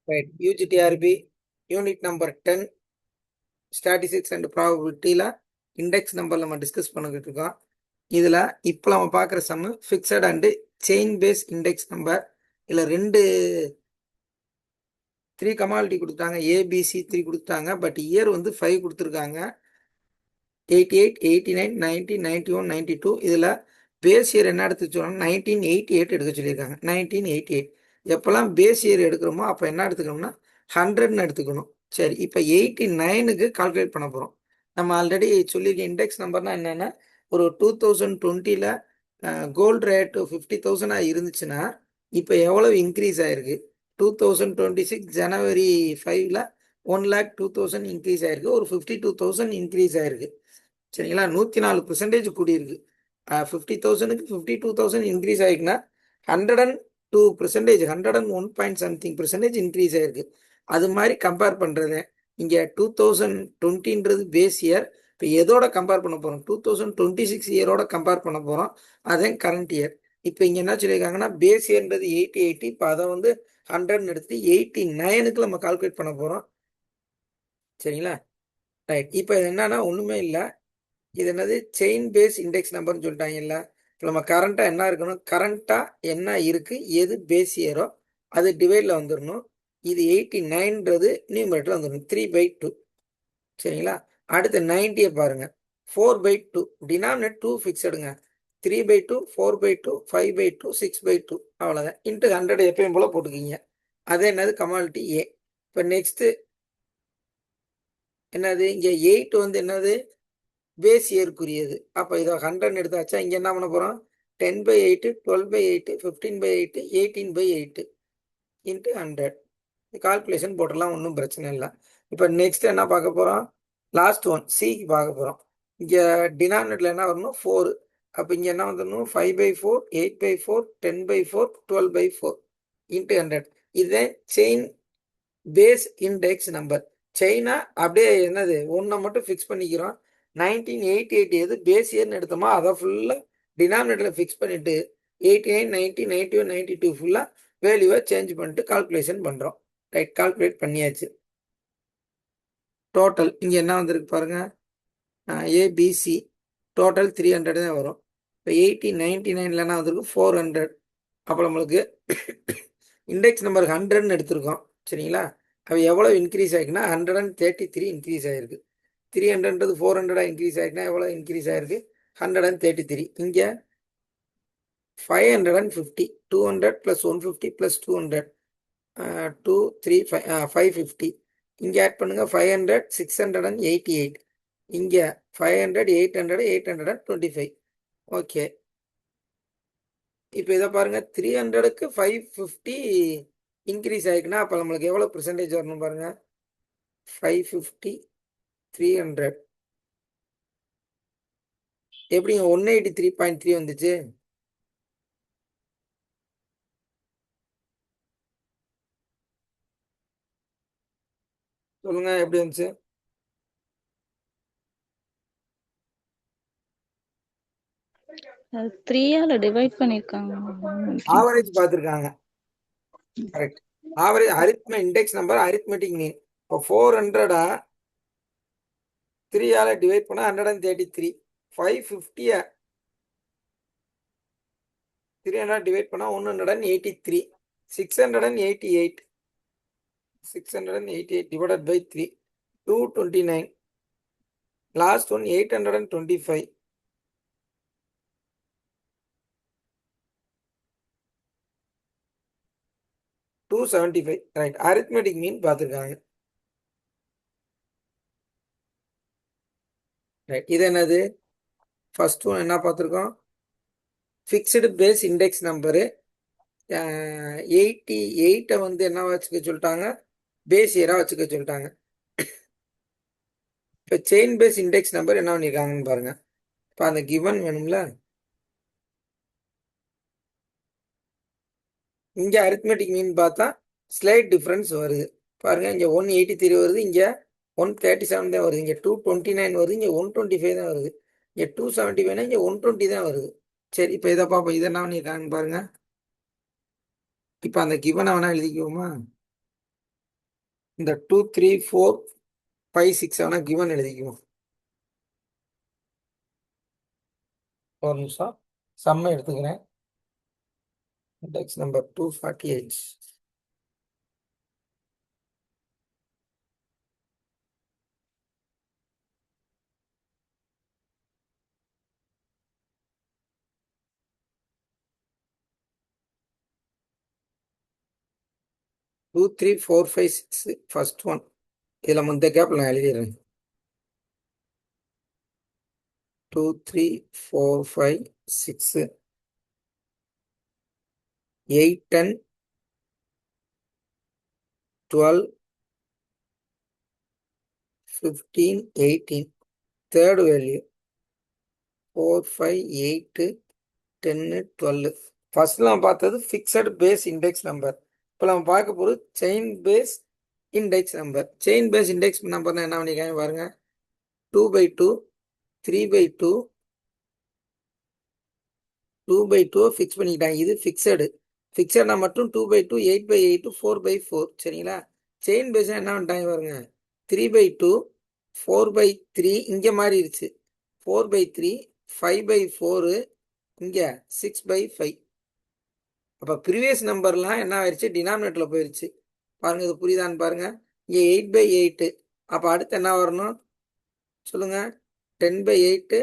Right. UGTRB unit number 10 statistics and ப்ராபபிலிட்டியில் index number நம்ம discuss பண்ணிக்கிட்டு இருக்கோம். இதில் இப்போ நம்ம பார்க்குற sum fixed and chain base index number. இதில் 3 கமாலிட்டி கொடுத்தாங்க, ஏபிசி 3 கொடுத்தாங்க. பட் இயர் வந்து 5 கொடுத்துருக்காங்க. 88, 89, 90, 91, 92. இதில் பேஸ் இயர் என்ன எடுத்து சொல்லணும், 1988 எடுக்க சொல்லியிருக்காங்க. 1988 எப்போல்லாம் பேஸ் இயர் எடுக்கிறோமோ அப்போ என்ன எடுத்துக்கணும்னா 100ன்னு எடுத்துக்கணும். சரி, இப்போ 89க்கு கால்குலேட் பண்ண போகிறோம். நம்ம ஆல்ரெடி சொல்லியிருக்க இண்டெக்ஸ் நம்பர்னா என்னென்னா, ஒரு 2020ல் கோல்டு ரேட்டு 50,000 இருந்துச்சுன்னா இப்போ எவ்வளோ இன்க்ரீஸ் ஆகிருக்கு? 2026 ஜனவரி 5ல் 1,02,000 இன்க்ரீஸ் ஆகிருக்கு. ஒரு 52,000 இன்க்ரீஸ் ஆகிருக்கு. சரிங்களா? 104% கூடியிருக்கு. 50,000க்கு 52,000 இன்க்ரீஸ் ஆகிருக்குன்னா 102%, 101.something% இன்க்ரீஸ் ஆகிருக்கு. அது மாதிரி கம்பேர் பண்ணுறது. இங்கே 2020ன்றது பேஸ் இயர். இப்போ எதோட கம்பேர் பண்ண போகிறோம்? 2026 இயரோட கம்பேர் பண்ண போகிறோம். அதே கரண்ட் இயர். இப்போ இங்கே என்ன சொல்லியிருக்காங்கன்னா, பேஸ் இயர்ன்றது 80. இப்போ அதை வந்து 100ன்னு எடுத்துட்டு 89க்கு நம்ம கால்குலேட் பண்ண போகிறோம். சரிங்களா? ரைட். இப்போ என்னன்னா ஒன்றுமே இல்லை. இது என்னது, செயின் பேஸ் இண்டெக்ஸ் நம்பர்னு சொல்லிட்டாங்கல்ல. இப்போ நம்ம கரண்ட்டாக என்ன இருக்கணும், கரண்ட்டாக என்ன இருக்குது, எது பேஸ் இயரோ அது டிவைடில் வந்துடணும். இது 89ன்றது நியூமரேட்டர் வந்துடணும். 3/2. சரிங்களா? அடுத்து 90யை பாருங்கள். 4/2. டினாமினேட் 2 ஃபிக்ஸடுங்க. 3/2, 4/2, 5/2, 6/2. அவ்வளோதான். இன்ட்டு 100 எப்பயும் போல் போட்டுக்கிங்க. அதே என்னது, கமாலிட்டி ஏ. இப்போ நெக்ஸ்ட்டு என்னது, இங்கே 8 வந்து என்னது, பேஸ் இயருக்குரியது. அப்போ இதை 100 எடுத்தாச்சா, இங்கே என்ன பண்ண போகிறோம், 10/8, 12/8, 15/8, 18/8 இன்ட்டு 100. கால்குலேஷன் போட்டலாம், ஒன்றும் பிரச்சனை இல்லை. இப்போ நெக்ஸ்ட் என்ன பார்க்க போகிறோம், லாஸ்ட் ஒன் சிக்கு பார்க்க போகிறோம். இங்கே டினாமினேட்டரில் என்ன வரணும், 4. அப்போ இங்கே என்ன வந்துடணும், 5/4, 8/4, 10/4, 12/4 இன்ட்டு 100. இதே செயின் பேஸ் இண்டெக்ஸ் நம்பர். செயினா அப்படியே என்னது, ஒன்றை மட்டும் ஃபிக்ஸ் பண்ணிக்கிறோம். 1988 எது பேஸ் இயர்னு எடுத்தோமோ அதை ஃபுல்லாக டினாமினேட்டரில் ஃபிக்ஸ் பண்ணிவிட்டு 89, 90, 91, 92 ஃபுல்லாக வேல்யூவை சேஞ்ச் பண்ணிட்டு கால்குலேஷன் பண்ணுறோம். ரைட், கால்குலேட் பண்ணியாச்சு. டோட்டல் இங்கே என்ன வந்திருக்கு பாருங்கள், ஏபிசி டோட்டல் 300 தான் வரும். இப்போ 80, 99ல் என்ன வந்திருக்கு, 400. அப்போ நம்மளுக்கு இண்டெக்ஸ் நம்பர் 100ன்னு எடுத்திருக்கோம். சரிங்களா? அப்போ எவ்வளோ இன்க்ரீஸ் ஆகிருக்குன்னா 133 இன்க்ரீஸ் ஆகிருக்கு. 300ன்றது 400 இன்க்ரீஸ் ஆகிருக்குன்னா எவ்வளோ இன்க்ரீஸ் ஆகிருக்கு, 133. இங்கே 550, 200 + 150 + 200, 2, 3, 550. இங்கே ஆட் பண்ணுங்கள், 500, 688. இங்கே 500, 800, 825. ஓகே. இப்போ இதை பாருங்கள், 300க்கு 550 இன்க்ரீஸ் ஆகிருக்குன்னா அப்போ நம்மளுக்கு எவ்வளோ பெர்சன்டேஜ் வரணும் பாருங்கள், 550, 300 எப்படிங்க 183.3 வந்துச்சு? சொல்லுங்க, எப்படி வந்துச்சு? த்ரீயால டிவைட் பண்ணிருக்காங்க. ஆவரேஜ் பார்த்துருக்காங்க. Correct. Average arithmetic index number arithmetic mean. இப்போ 400 3ஆல் டிவைட் பண்ணால் 133. 550 300 டிவைட் பண்ணால் 183. 688. 688 divided by 3, 229. Last one 825. 275. Right, arithmetic மீன் பார்த்துருக்காங்க. ரைட், இது என்னது, ஃபர்ஸ்ட் ஒன் என்ன பார்த்துருக்கோம், ஃபிக்ஸ்டு பேஸ் இண்டெக்ஸ் நம்பரு. 88 வந்து என்ன வச்சுக்க சொல்லிட்டாங்க, பேஸ் இயராக வச்சுக்க சொல்லிட்டாங்க. இப்போ செயின் பேஸ் இண்டெக்ஸ் நம்பர் என்ன பண்ணியிருக்காங்கன்னு பாருங்க. இப்போ அந்த கிவன் வேணும்ல, இங்கே அரித்மெட்டிக் மீன் பார்த்தா ஸ்லைட் டிஃப்ரென்ஸ் வருது பாருங்க. இங்கே 183 வருது, இங்கே 137 தான் வருது, இங்கே 229 வருது, இங்கே 125 தான் வருது, இங்கே 275, இங்கே 120 தான் வருது. சரி, இப்போ இதை பார்ப்போம், இதை என்ன பண்ணியிருக்காங்கன்னு பாருங்க. இப்போ அந்த கிவனை வேணா எழுதிக்குவோமா, இந்த 2 3 4 5 6 7 கிவன் எழுதிக்குவோம். ஒரு நிமிஷம் சம்ம எடுத்துக்கிறேன். Index number 248. 2 3 4 5 6 first one. இதில் முந்த கேப்பில் நான் எழுதிடுறேன். 2 3 4 5 6 8 10 12 15 18. Third value 4 5 8 10 12. ஃபர்ஸ்ட்ல நம்ம பார்த்தது ஃபிக்ஸட் பேஸ் இண்டெக்ஸ் நம்பர். இப்போ நம்ம பார்க்க போகிறது chain base index number. Chain base index நம்பர்னா என்ன பண்ணிருக்காங்க பாருங்க. 2/2 3/2 2/2 ஃபிக்ஸ் பண்ணிக்கிட்டாங்க. இது ஃபிக்ஸட்னா மட்டும் 2/2 8/8 4/4. சரிங்களா? செயின் பேஸ் என்ன பண்ணிட்டாங்க பாருங்க. 3/2 4/3 இங்கே மாறிடுச்சு. 4/3 5/4 இங்கே 6/5. அப்போ ப்ரீவியஸ் நம்பர்லாம் என்ன ஆயிடுச்சு, டினாமினேட்டரில் போயிடுச்சு. பாருங்க, இது புரியுதான்னு பாருங்க. இங்கே 8/8. அப்போ அடுத்து என்ன வரணும் சொல்லுங்க. 10/8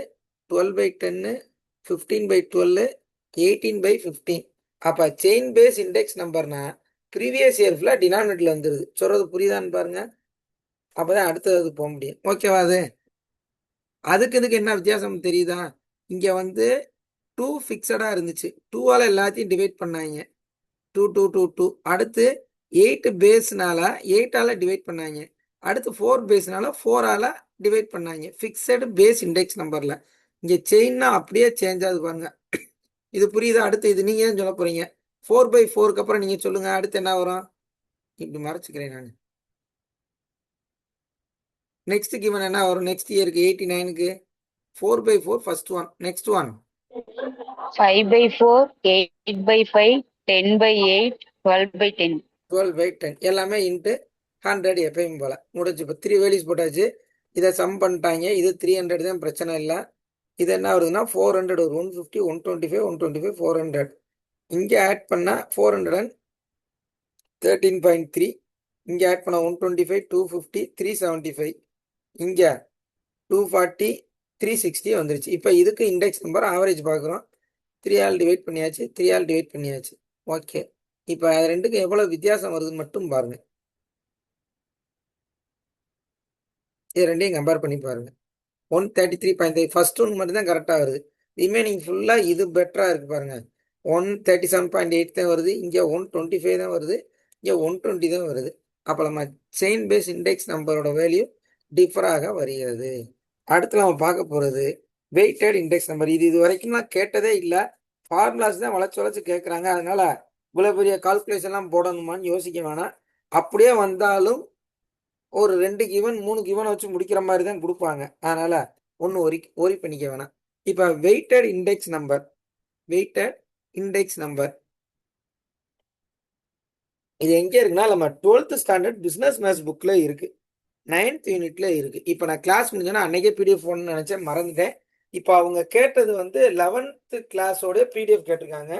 12/10 15/12 18/15. அப்போ செயின் பேஸ் இண்டெக்ஸ் நம்பர்னா ப்ரீவியஸ் இயர் ஃபுல்லாக டினாமினேட்டரில் வந்துடுது. சொல்கிறது புரியுதான்னு பாருங்க. அப்போ தான் அடுத்தது போக முடியும். ஓகேவா? அதுக்கு இதுக்கு என்ன வித்தியாசம் தெரியுதா? இங்கே வந்து 2 ஃபிக்ஸடாக இருந்துச்சு. 2ஆல் எல்லாத்தையும் டிவைட் பண்ணாங்க. 2 2 2 2. அடுத்து 8 பேஸ்னால 8ஆல் டிவைட் பண்ணாங்க. அடுத்து 4 பேஸ்னால 4ஆல் டிவைட் பண்ணாங்க. ஃபிக்ஸடு பேஸ் இண்டெக்ஸ் நம்பரில் இங்கே செயின்னா அப்படியே சேஞ்ச் ஆகுது பாருங்க. இது புரியுதா? அடுத்து இது நீங்கள் தான் சொல்ல போகிறீங்க. 4/4க்கு அப்புறம் நீங்கள் சொல்லுங்கள். அடுத்து என்ன வரும்? இப்படி மறைச்சிக்கிறேன் நான். நெக்ஸ்ட் கிவன் என்ன வரும்? நெக்ஸ்ட் இயருக்கு 89க்கு 4/4 ஃபர்ஸ்ட் ஒன். Next one 5/4, 8/5, 10/8, 12/10. 12/10 எல்லாமே இன்ட்டு 100 எப்பயும் போல முடிச்சு. இப்போ 3 வேல்யூஸ் போட்டாச்சு. இதை சம் பண்ணிட்டாங்க. இது 300 தான், பிரச்சனை இல்லை. இது என்ன வருதுன்னா 400 ஒரு 150 125 125 400. இங்கே ஆட் பண்ணால் 413.3. இங்கே ஆட் பண்ணால் 125 250 375. இங்கே 240 360 வந்துருச்சு. இப்போ இதுக்கு இண்டெக்ஸ் நம்பர் ஆவரேஜ் பார்க்குறோம். 3ஆல் டிவைட் பண்ணியாச்சு. 3ஆல் டிவைட் பண்ணியாச்சு. ஓகே. இப்போ அது ரெண்டுக்கு எவ்வளோ வித்தியாசம் வருதுன்னு மட்டும் பாருங்க. இது ரெண்டையும் கம்பேர் பண்ணி பாருங்க. 133.5 ஃபர்ஸ்ட் ஒன் மட்டும் தான் கரெக்டாக வருது. ரிமைனிங் ஃபுல்லாக இது பெட்டராக இருக்கு பாருங்க. 137.8 தான் வருது. இங்கே 125 தான் வருது. இங்கே 120 தான் வருது. அப்போ நம்ம செயின் பேஸ் இண்டெக்ஸ் நம்பரோட வேல்யூ டிஃபராக வருகிறது. அடுத்து நம்ம பார்க்க போகிறது வெயிட்டட் இண்டெக்ஸ் நம்பர். இது வரைக்கும் நான் கேட்டதே இல்லை. ஃபார்முலாஸ் தான் வளைச்சு கேட்குறாங்க. அதனால இவ்வளோ பெரிய கால்குலேஷன்லாம் போடணுமான்னு யோசிக்க வேணாம். அப்படியே வந்தாலும் ஒரு 2 கிவன் 3 கிவன் வச்சு முடிக்கிற மாதிரி தான் கொடுப்பாங்க. அதனால ஒன்றும் ஒரி பண்ணிக்க வேணாம். இப்போ வெயிட்டட் இண்டெக்ஸ் நம்பர் இது எங்கே இருக்குன்னா நம்ம 12th ஸ்டாண்டர்ட் பிஸ்னஸ் மேத்ஸ் புக்கில் இருக்கு. 9th யூனிட்ல இருக்கு. இப்போ நான் கிளாஸ் முடிஞ்சோன்னா அன்னைக்கே பிடிஎஃப் போடணும்னு நினைச்சேன், மறந்துட்டேன். இப்போ அவங்க கேட்டது வந்து 11th கிளாஸோட பிடிஎஃப் கேட்டிருக்காங்க.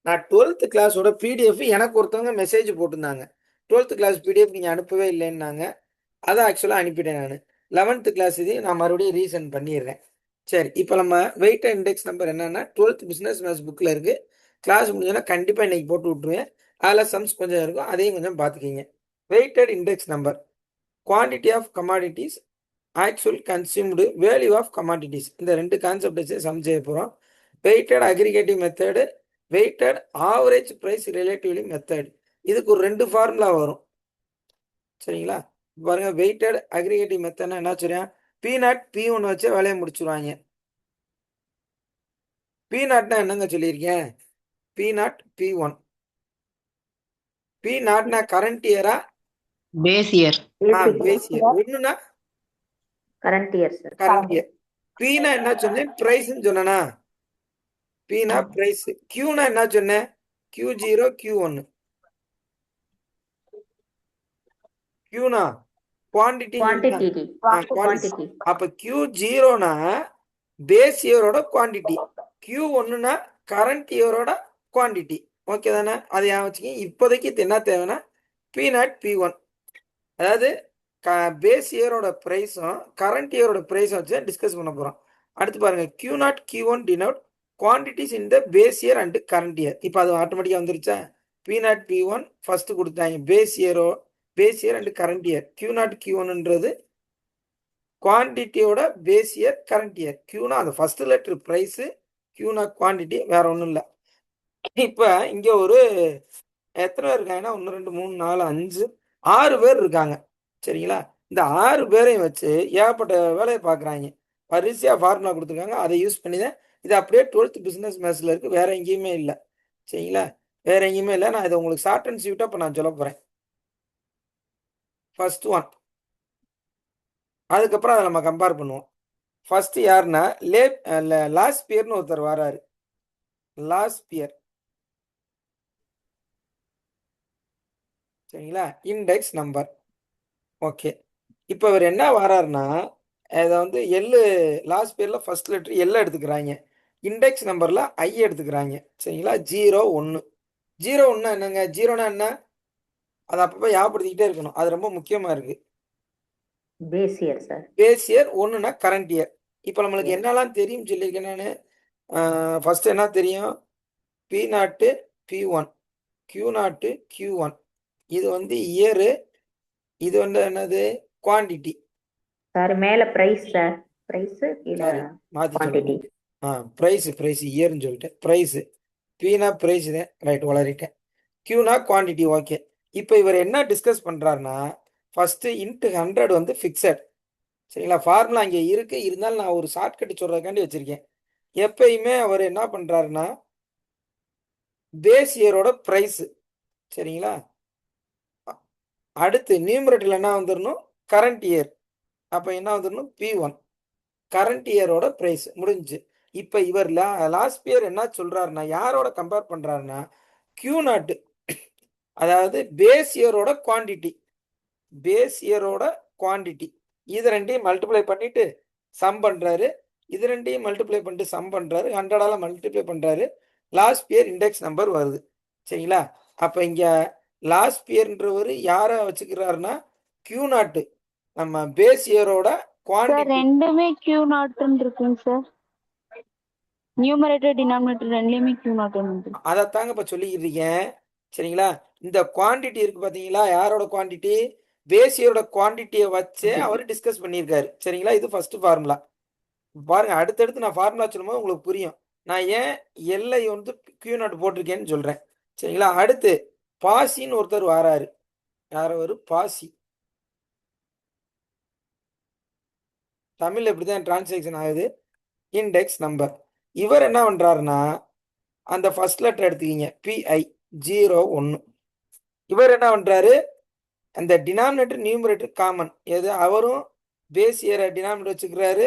நான் 12th கிளாஸோட பிடிஎஃப் எனக்கு ஒருத்தவங்க மெசேஜ் போட்டிருந்தாங்க. 12th கிளாஸ் பிடிஎஃப் நீங்கள் அனுப்பவே இல்லைன்னாங்க. அதை ஆக்சுவலாக அனுப்பிட்டேன் நான். 11th கிளாஸ் இது நான் மறுபடியும் ரீசெண்ட் பண்ணிடுறேன். சரி, இப்போ நம்ம வெயிட் இண்டெக்ஸ் நம்பர் என்னன்னா 12th பிஸ்னஸ் மேத்ஸ் புக்கில் இருக்குது. கிளாஸ் முடிஞ்சோன்னா கண்டிப்பாக இன்னைக்கு போட்டு விட்ருவேன். அதில் சம்ஸ் கொஞ்சம் இருக்கும், அதையும் கொஞ்சம் பார்த்துக்கிங்க. Weighted index number quantity of commodities, actual consumed value of commodities, இந்த ரெண்டு கான்செப்ட் வச்சு சம் செய்ய போகிறோம். Weighted aggregative method, weighted average price relatively method. இதுக்கு ஒரு 2 ஃபார்முலா வரும். சரிங்களா? பாருங்க, வெயிட்டட் அக்ரிகேட்டிவ் மெத்தட்னா என்ன சொல்றேன், P0 P1 வச்சு வேலையை முடிச்சுருவாங்க. P0னா என்னங்க சொல்லியிருக்கேன்? P0 P1. P0னா கரண்ட் இயரா பேஸ் இயர். Base year. ஒண்ணுனா current year sir. Current year. Pனா என்ன சொன்னேன்? பிரைஸ்ன்னு சொன்னா. Pனா பிரைஸ். Qனா என்ன சொன்னேன்? Q0 Q1. கியூனா குவான்டிட்டின்னு quantity quantity அப்ப கியூ ஜீரோனா பேஸ் இயரோட குவான்டிட்டி, கியூ ஒன்றுனா கரண்ட் இயரோட குவான்டிட்டி. ஓகே தானே? அதை ஞாபகம் வச்சுக்கோங்க. இப்போதைக்கு இது என்ன தேவைன்னா P0 P1, அதாவது பேஸ் இயரோட ப்ரைஸும் கரண்ட் இயரோட ப்ரைஸும் வச்சு டிஸ்கஸ் பண்ண போகிறோம். அடுத்து பாருங்க, Q0 Q1 denote quantities in the base year and current year. இப்போ அது ஆட்டோமேட்டிக்காக வந்துருச்சா? P0 P1 ஃபர்ஸ்ட் கொடுத்தாங்க base year and current year. Q0 Q1ன்றது குவான்டிட்டியோட பேஸ் இயர் கரண்ட் இயர். Qனா அந்த ஃபர்ஸ்ட் லெட்டர் ப்ரைஸு, Qனா குவான்டிட்டி, வேற ஒன்றும் இல்லை. இப்போ இங்கே ஒரு எத்தனை பேர் இருக்காங்கன்னா 1 2 3 4 5 6 பேர் இருக்காங்க. சரிங்களா? இந்த 6 பேரையும் வச்சு ஏகப்பட்ட வேலையை பார்க்குறாங்க. வரிசையாக ஃபார்முலா கொடுத்துருக்காங்க. அதை யூஸ் பண்ணி தான் இது அப்படியே 12th பிஸ்னஸ் மேத்ஸில் இருக்குது, வேற எங்கேயுமே இல்லை. சரிங்களா? வேற எங்கேயுமே இல்லை. நான் இதை உங்களுக்கு ஷார்ட் அண்ட் ஸ்வீட்டாக இப்போ நான் சொல்ல போகிறேன். ஃபர்ஸ்ட் ஒன், அதுக்கப்புறம் அதை நம்ம கம்பேர் பண்ணுவோம். ஃபர்ஸ்ட் யாருன்னா லாஸ்பியர்னு ஒருத்தர் வராரு. லாஸ்பியர், சரிங்களா? Index number. ஓகே, இப்போ இவர் என்ன வராருன்னா அதை வந்து லாஸ்பியரில் ஃபர்ஸ்ட் லெட்டர் எல் எடுத்துக்கிறாங்க, இண்டெக்ஸ் நம்பரில் ஐ எடுத்துக்கிறாங்க. சரிங்களா? 0 1. 0 1 என்னங்க? ஜீரோனா என்ன? அதை அப்பப்போ ஞாபகப்படுத்திக்கிட்டே இருக்கணும், அது ரொம்ப முக்கியமாக இருக்குது. base year sir. Base year, 1னா கரண்ட் இயர். இப்போ நம்மளுக்கு என்னெல்லாம் தெரியும் சொல்லியிருக்கேன் நான். ஃபர்ஸ்ட் என்ன தெரியும்? P0 P1, Q0 Q1. இது வந்து இயரு, இது வந்து என்னது? குவான்டிட்டி. சார் மேல பிரைஸ் சார், பிரைஸ் கீழ மாற்றி quantity. சொல்லுங்க. ப்ரைஸ் இயர்னு சொல்லிட்டேன். ப்ரைஸு Pனா ப்ரைஸ் தான், ரைட், வளரிட்டேன். Qனா குவான்டிட்டி. ஓகே, இப்போ இவர் என்ன டிஸ்கஸ் பண்ணுறாருன்னா ஃபர்ஸ்ட் இன்ட்டு 100 வந்து ஃபிக்ஸட். சரிங்களா? ஃபார்முலா இங்கே இருக்கு, இருந்தாலும் நான் ஒரு ஷார்ட்கட் சொல்றதுக்காண்டி வச்சிருக்கேன். எப்பயுமே அவர் என்ன பண்றாருன்னா பேஸ் இயரோட ப்ரைஸ். சரிங்களா? அடுத்து நியூமரேட்டர்ல என்ன வந்துடணும்? Current year. அப்போ என்ன வந்துடணும்? P1 current இயரோட price. முடிஞ்சு. இப்போ இவர் லாஸ்ட் இயர் என்ன சொல்றாருன்னா யாரோட கம்பேர் பண்றாருன்னா Q0, அதாவது பேஸ் இயரோட குவான்டிட்டி. பேஸ் இயரோட குவான்டிட்டி இது ரெண்டையும் மல்டிப்ளை பண்ணிட்டு சம் பண்றாரு. இது ரெண்டையும் மல்டிப்ளை பண்ணிட்டு சம் பண்றாரு. 100ஆல மல்டிப்ளை பண்றாரு. லாஸ்ட் இயர் இண்டெக்ஸ் நம்பர் வருது. சரிங்களா? அப்போ இங்க லாஸ்ட் இயர்ன்றவர் யாரை வச்சுக்கிறாருன்னா Q0, நம்ம பேஸ் இயரோட சார் குவான்டிட்டி. ரெண்டுமே கியூ நாட்னு இருக்குங்க சார். நியூமரேட்டர் டினாமினேட்டர் ரெண்டுலயுமே கியூ நாட். அதைத்தாங்க இப்போ சொல்லிக்கிட்டு இருக்கேன். சரிங்களா? இந்த குவான்டிட்டி இருக்கு பார்த்தீங்களா? யாரோட குவான்டிட்டி? பேஸ் இயரோட குவான்டிட்டியை வச்சு அவர் டிஸ்கஸ் பண்ணியிருக்காரு. சரிங்களா? இது ஃபர்ஸ்ட் ஃபார்முலா. பாருங்க, அடுத்தடுத்து நான் ஃபார்முலா சொல்லும்போது உங்களுக்கு புரியும் நான் ஏன் எல்ஐ வந்து Q0 போட்டிருக்கேன்னு சொல்றேன். சரிங்களா? அடுத்து பாசின்னு ஒருத்தர் வராரு. யார் அவரு? பாசி. தமிழ் எப்படிதான் டிரான்சாக்ஷன் ஆகுது? Index number. இவர் என்ன பண்றாருன்னா அந்த ஃபர்ஸ்ட் லெட்டர் எடுத்துக்கிங்க, PI 0 1. இவர் என்ன பண்றாரு? அந்த டினாமினேட்டர் நியூமரேட்டர் காமன். எது? அவரும் பேஸ் இயரை டினாமினேட்டர் வச்சுக்கிறாரு,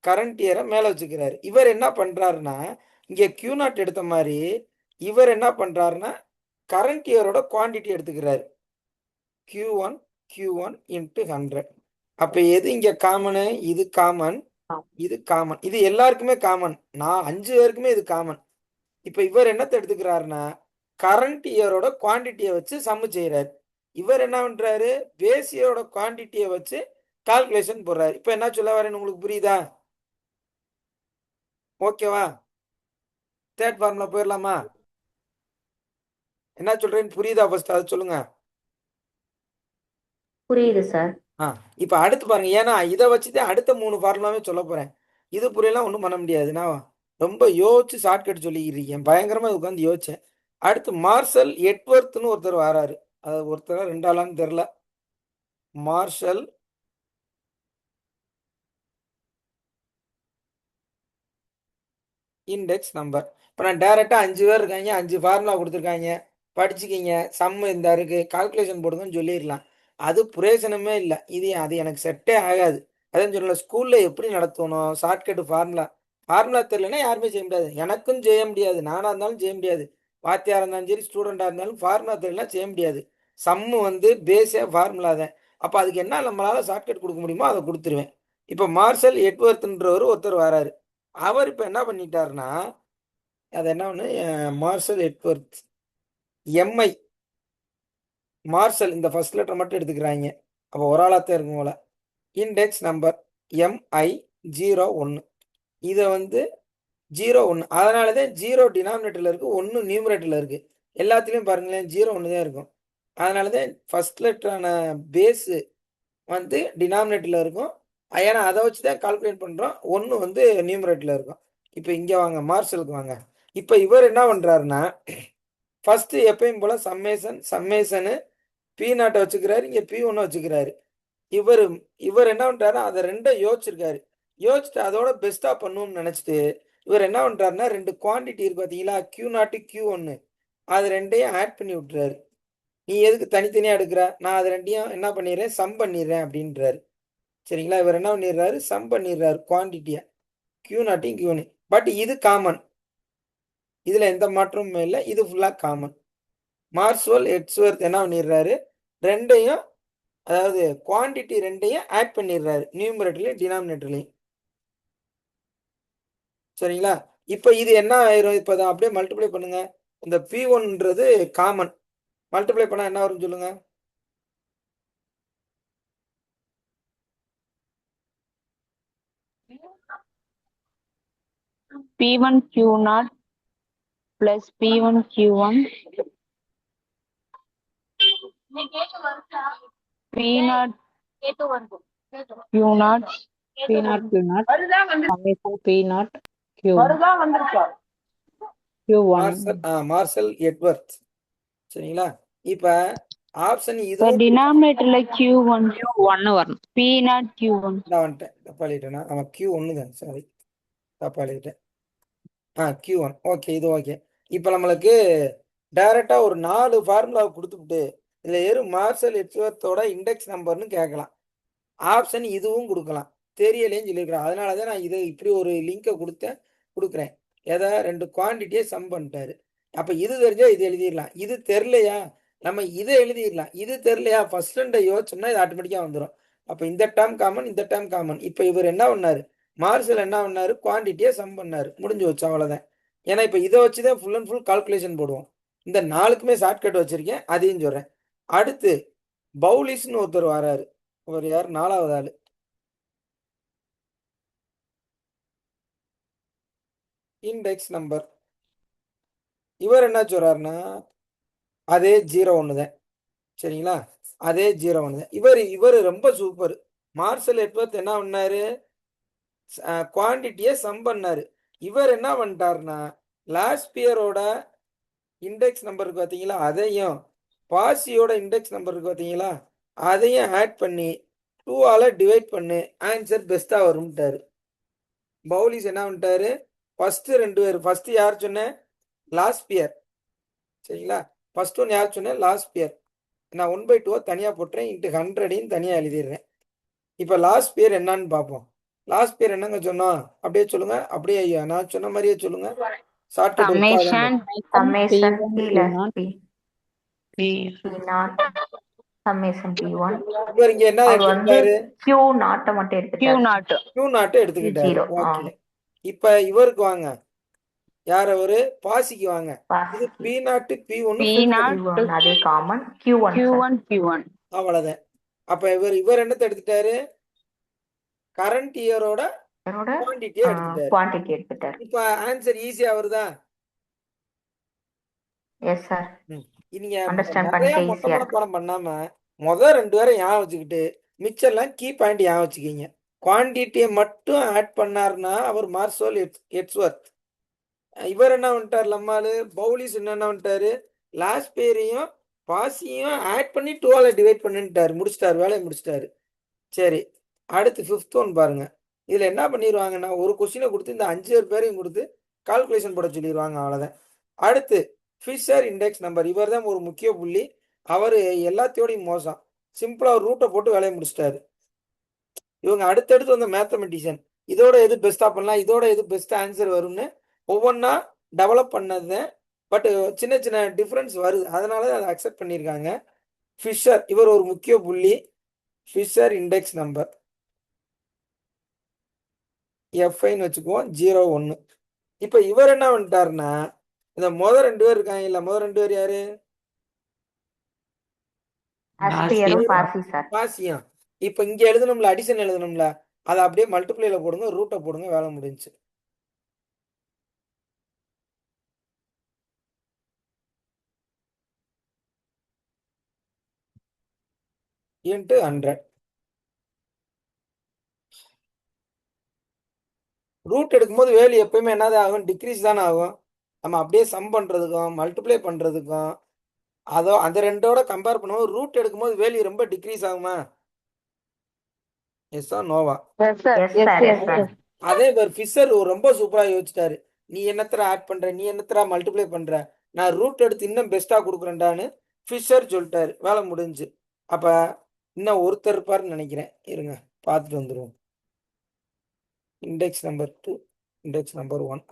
கரண்ட் இயரை மேலே வச்சுக்கிறாரு. இவர் என்ன பண்றாருன்னா இங்கே Q0 எடுத்த மாதிரி இவர் என்ன பண்றாருன்னா கரண்ட் இயரோட குவான்டிட்டி எடுத்துக்கிறாரு. Q1 into 100. அப்போ எது இங்கே காமனு? இது காமன், இது காமன், இது எல்லாருக்குமே காமன். நான் 5 பேருக்குமே இது காமன். இப்போ இவர் என்னத்தை எடுத்துக்கிறாருன்னா கரண்ட் இயரோட குவான்டிட்டியை வச்சு சம்மு செய்கிறாரு. இவர் என்ன பண்றாரு? பேஸ் இயரோட குவான்டிட்டியை வச்சு கால்குலேஷன் போடுறாரு. இப்போ என்ன சொல்ல வரேன்னு உங்களுக்கு புரியுதா? ஓகேவா? தேர்ட் ஃபார்முலா போயிடலாமா? என்ன சொல்றேன்னு புரியுதா? ஃபர்ஸ்ட் அதை சொல்லுங்க. புரியுது சார். இப்போ அடுத்து பாருங்க, ஏன்னா இதை வச்சுதான் அடுத்த 3 ஃபார்முலாவே சொல்ல போறேன். இது புரியலாம் ஒன்றும் பண்ண முடியாது. நான் ரொம்ப யோசிச்சு ஷார்ட்கட் சொல்லிக்கிட்டு இருக்கேன், பயங்கரமா உட்காந்து யோசிச்சேன். அடுத்து மார்ஷல் எட்வர்த்னு ஒருத்தர் வராரு. அது ஒருத்தர் 2 ஆளான்னு தெரியல. Marshall index number. இப்போ நான் டைரக்டா 5 பேர் இருக்காங்க, 5 ஃபார்முலா கொடுத்துருக்காங்க, படிச்சுக்கிங்க, சம் இந்த இருக்கு, கால்குலேஷன் போடுங்கன்னு சொல்லிடலாம். அது பிரயோஜனமே இல்லை. அது எனக்கு செட்டே ஆகாது. அதான் சொல்லல, ஸ்கூல்ல எப்படி நடத்தணும்? ஷார்ட்கட் ஃபார்முலா தெரியலன்னா யாருமே செய்ய முடியாது. எனக்கும் செய்ய முடியாது, நானா இருந்தாலும் செய்ய முடியாது, வாத்தியாரா இருந்தாலும் சரி, ஸ்டூடெண்டா இருந்தாலும் ஃபார்முலா தெரியலாம் செய்ய முடியாது. சம்மு வந்து பேஸே ஃபார்முலா தான். அப்போ அதுக்கு என்ன நம்மளால ஷார்ட்கட் கொடுக்க முடியுமோ அதை கொடுத்துருவேன். இப்போ மார்ஷல் எட்வர்த்ன்றவர் ஒருத்தர் வராரு. அவர் இப்போ என்ன பண்ணிட்டாருன்னா, அது என்ன ஒன்று, மார்ஷல் எட்வர்த் எம்ஐ மார்ஷல் இந்த ஃபர்ஸ்ட் லெட்டர் மட்டும் எடுத்துக்கிறாங்க. அப்போ ஒரு ஆளாத்தான் இருக்கும் போல. இண்டெக்ஸ் நம்பர் MI01 இதை வந்து 01, அதனால தான் 0 டினாமினேட்டரில் இருக்குது, 1 நியூமரேட்டரில் இருக்குது. எல்லாத்துலேயும் பாருங்களேன் 0 தான் இருக்கும். அதனால தான் ஃபர்ஸ்ட் லெட்டரான பேஸு வந்து டினாமினேட்டரில் இருக்கும். ஏன்னா அதை வச்சு தான் கால்குலேட் பண்ணுறோம். 1 வந்து நியூமரேட்டரில் இருக்கும். இப்போ இங்கே வாங்க, மார்ஷலுக்கு வாங்க. இப்போ இவர் என்ன பண்ணுறாருன்னா, ஃபஸ்ட்டு எப்பயும் போல் சம்மேஷனு P0 வச்சுக்கிறாரு, இங்கே P1 வச்சுக்கிறாரு. இவர் என்ன பண்ணுறாரு, அதை ரெண்டும் யோசிச்சிருக்காரு. யோசிச்சுட்டு அதோட பெஸ்ட்டாக பண்ணுவோம்னு நினச்சிட்டு இவர் என்ன பண்ணுறாருன்னா, 2 குவான்டிட்டி இருக்கு பார்த்தீங்களா, Q0 Q1, அது ரெண்டையும் ஆட் பண்ணி விட்டுறாரு. நீ எதுக்கு தனித்தனியாக எடுக்கிற, நான் அது ரெண்டையும் என்ன பண்ணிடுறேன், சம் பண்ணிடுறேன் அப்படின்றாரு. சரிங்களா, இவர் என்ன பண்ணிடுறாரு, சம் பண்ணிடுறாரு குவான்டிட்டியை Q0 Q1. பட் இது காமன், இதில் எந்த மாற்றமும் இல்லை, இது ஃபுல்லாக காமன். மார்ஷல் எட்வர்த் என்ன பண்ணிடுறாரு, ரெண்டையும் அதாவது குவான்டிட்டி ரெண்டையும் ஆட் பண்ணிடுறாரு, நியூமரேட்டர்லையும் டினாமினேட்டர்லையும். சரிங்களா, இப்போ இது என்ன ஆயிரும், இப்போ தான் அப்படியே மல்டிப்ளை பண்ணுங்க. இந்த P1ன்றது காமன், மல்டிப்ளை பண்ணால் என்ன வரும்னு சொல்லுங்க. P1 Q0 plus P1 Q1 P0 Q0 P0 Q0 summation P0 Q1 marshal எட்வர்த். சரிங்களா, இப்போ ஆப்ஷன் இது டினாமினேட்டர்ல Q1 Q1 வரணும். P0 Q1 நான் வந்துட்டேன், தப்பா எழுதிட்டேன்னா. ஆமாம் Q1 தான், சாரி தப்பா எழுதிட்டேன். Q1 ஓகே, இது ஓகே. இப்போ நம்மளுக்கு டைரெக்டாக ஒரு 4 ஃபார்முலாவை கொடுத்துட்டு இதில் ஏறும் மார்ஷல் எட்வர்த்தோட இண்டெக்ஸ் நம்பர்னு கேட்கலாம். ஆப்ஷன் இதுவும் கொடுக்கலாம், தெரியலேன்னு சொல்லியிருக்கிறேன். அதனால தான் நான் இதை இப்படி ஒரு லிங்கை கொடுக்குறேன். எதை, 2 குவான்டிட்டியை சம் பண்ணிட்டாரு. அப்போ இது தெரிஞ்சா இது எழுதிடலாம், இது தெரிலையா நம்ம இதை எழுதிடலாம், இது தெரிலையா ஃபர்ஸ்ட் ரெண்டை யோசிச்சோம்னா இது ஆட்டோமேட்டிக்காக வந்துடும். அப்போ இந்த டேர்ம் காமன், இந்த டேர்ம் காமன். இப்போ இவர் என்ன பண்ணாரு, மார்ஷல் என்ன பண்ணாரு, குவான்டிட்டியை சம் பண்ணாரு, முடிஞ்சு வச்சு, அவ்வளோதான். ஏன்னா இப்போ இதை வச்சு தான் ஃபுல் அண்ட் ஃபுல் கால்குலேஷன் போடுவோம். இந்த 4க்குமே ஷார்ட்கட் வச்சிருக்கேன், அதையும் சொல்கிறேன். அடுத்து பவுலிஸ்ன்னு ஒருத்தர் வராரு. அவர் யார், 4வது ஆளு. இண்டெக்ஸ் நம்பர் இவர் என்ன சொல்றாருன்னா, அதே 01 தான். சரிங்களா, அதே 01 தான். இவர் ரொம்ப சூப்பர். மார்ஷல் எட்வர்த் என்ன பண்ணாரு, குவான்டிட்டியை சம் பண்ணாரு. இவர் என்ன பண்ணிட்டாருன்னா, லாஸ்ட் பியரோட இண்டெக்ஸ் நம்பருக்கு பார்த்தீங்களா, அதையும் பாசியோட இண்டெக்ஸ் நம்பருக்கு பார்த்தீங்களா, அதையும் ஆட் பண்ணி 2ஆல் டிவைட் பண்ணு, ஆன்சர் பெஸ்ட்டாக வரும்ட்டாரு. பவுலிஸ் என்ன பண்ணிட்டாரு, ஃபர்ஸ்ட் 2 பேர், ஃபர்ஸ்ட் யார் சொன்னேன், லாஸ்ட் பியர். சரிங்களா, ஃபர்ஸ்ட் ஒன் யார் சொன்னேன், லாஸ்ட் பியர். நான் 1/2 தனியாக போட்டுறேன், இன்ட்டு 100 தனியாக எழுதிடுறேன். இப்போ லாஸ்ட் பியர் என்னன்னு பார்ப்போம். லாஸ்ட் பியர் என்னங்க சொன்னோம், அப்படியே சொல்லுங்க, அப்படியே ஐயா நான் சொன்ன மாதிரியே சொல்லுங்க. Shortcut summation summation P1 P0 summation P1. இவர் இங்க என்ன அவர் வந்து எடுத்துக்கிட்டாரு, Q0 மட்டும் எடுத்துட்டாரு. Q0 Q0 எடுத்துக்கிட்டாரு. 0 ஓகே, இப்போ இவருக்கு வாங்க, யார் அவரு, பாசிக்கு வாங்க. இது P0 P1 P0 அதே காமன் Q1 Q1 அவ்வளவுதான். அப்ப இவர் என்னத்தை எடுத்துட்டாரு, கரண்ட் இயரோட குவான்டிட்டியை எடுத்துட்டாரு. குவான்டிட்டி எடுத்துட்டாரு. இப்ப ஆன்சர் ஈஸியா வருதா. எஸ் சார், நீங்க அண்டர்ஸ்டாண்ட் நிறைய பண்ணிக்க மொட்டை ஈஸியா மனப்பாடம் பண்ணாம முதல் 2 பேரை ஞாபகம் வச்சுக்கிட்டு மிச்சம்லாம் கீ பாயிண்ட் ஞாபகம் வச்சுக்கிங்க. குவான்டிட்டியை மட்டும் ஆட் பண்ணாருன்னா அவர் மார்ஷல் எட்வர்த். இவர் என்ன பண்ணிட்டார், நம்மாலு பவுலிஸ் என்ன பண்ணிட்டாரு, லாஸ்ட் பேரையும் பாசியும் ஆட் பண்ணி 2ஆல் டிவைட் பண்ணிட்டாரு, முடிச்சிட்டாரு, வேலையை முடிச்சிட்டாரு. சரி, அடுத்து 5th ஒன் பாருங்க. இதுல என்ன பண்ணிடுவாங்கன்னா, ஒரு கொஸ்டினை கொடுத்து இந்த 5 பேரையும் கொடுத்து கால்குலேஷன் போட சொல்லிடுவாங்க, அவ்வளோதான். அடுத்து ஃபிஷர் இண்டெக்ஸ் நம்பர், இவர் தான் ஒரு முக்கிய புள்ளி. அவர் எல்லாத்தையோடையும் மோசம், சிம்பிளா ஒரு ரூட்டை போட்டு வேலையை முடிச்சிட்டாரு. இவங்க அடுத்தடுத்து வந்த மேத்தமெட்டிஷியன் இதோட எது பெஸ்டா பண்ணலாம், இதோட எது பெஸ்ட் ஆன்சர் வரும்னு ஒவ்வொன்றா டெவலப் பண்ணது. பட் சின்ன சின்ன டிஃப்ரென்ஸ் வருது, அதனால அதை அக்செப்ட் பண்ணியிருக்காங்க. ஃபிஷர் இவர் ஒரு முக்கிய புள்ளி. ஃபிஷர் இண்டெக்ஸ் நம்பர் எஃப்ஐன்னு வச்சுக்குவோம் 01. இப்போ இவர் என்ன பண்ணிட்டாருன்னா இந்த முதல் 2 பேர் இருக்காங்க இல்ல, முதல் 2 பேர் யாரு? ஆஸ்பியரும் பாசி சார். பாசியம். இப்போ இங்க எழுதணும்ல, அடிஷன் எழுதணும்ல, அதை அப்படியே மல்டிப்ளைல போடுங்க, ரூட்டை போடுங்க, வேலை முடிஞ்சுச்சு. இன்ட்டு 100. ரூட் எடுக்கும்போது வேல்யூ எப்பயுமே என்னதான் ஆகும்? டிக்ரீஸ் தானே ஆகும். நம்ம அப்படியே சம் பண்றதுக்கும் மல்டிப்ளை பண்றதுக்கும் அதோ அந்த ரெண்டோட கம்பேர் பண்ணும்போது ரூட் எடுக்கும்போது வேல்யூ ரொம்ப டிக்ரீஸ் ஆகுமா? எஸ்ஸா நோவா? Yes sir yes sir, yes sir. அதே மாதிரி ஃபிஷர் ரொம்ப சூப்பரா யோசிச்சிட்டாரு. நீ என்னத்தர ஆட் பண்ற, நீ என்னத்தர மல்டிப்ளை பண்ற, நான் ரூட் எடுத்து இன்னும் பெஸ்டா கொடுக்குறேன்டான்னு ஃபிஷர் சொல்லிட்டாரு. வேலை முடிஞ்சு. அப்ப இன்னும் ஒருத்தர் இருப்பாருன்னு நினைக்கிறேன். இருங்க பார்த்துட்டு வந்துருவோம். Index number 2, index number 1.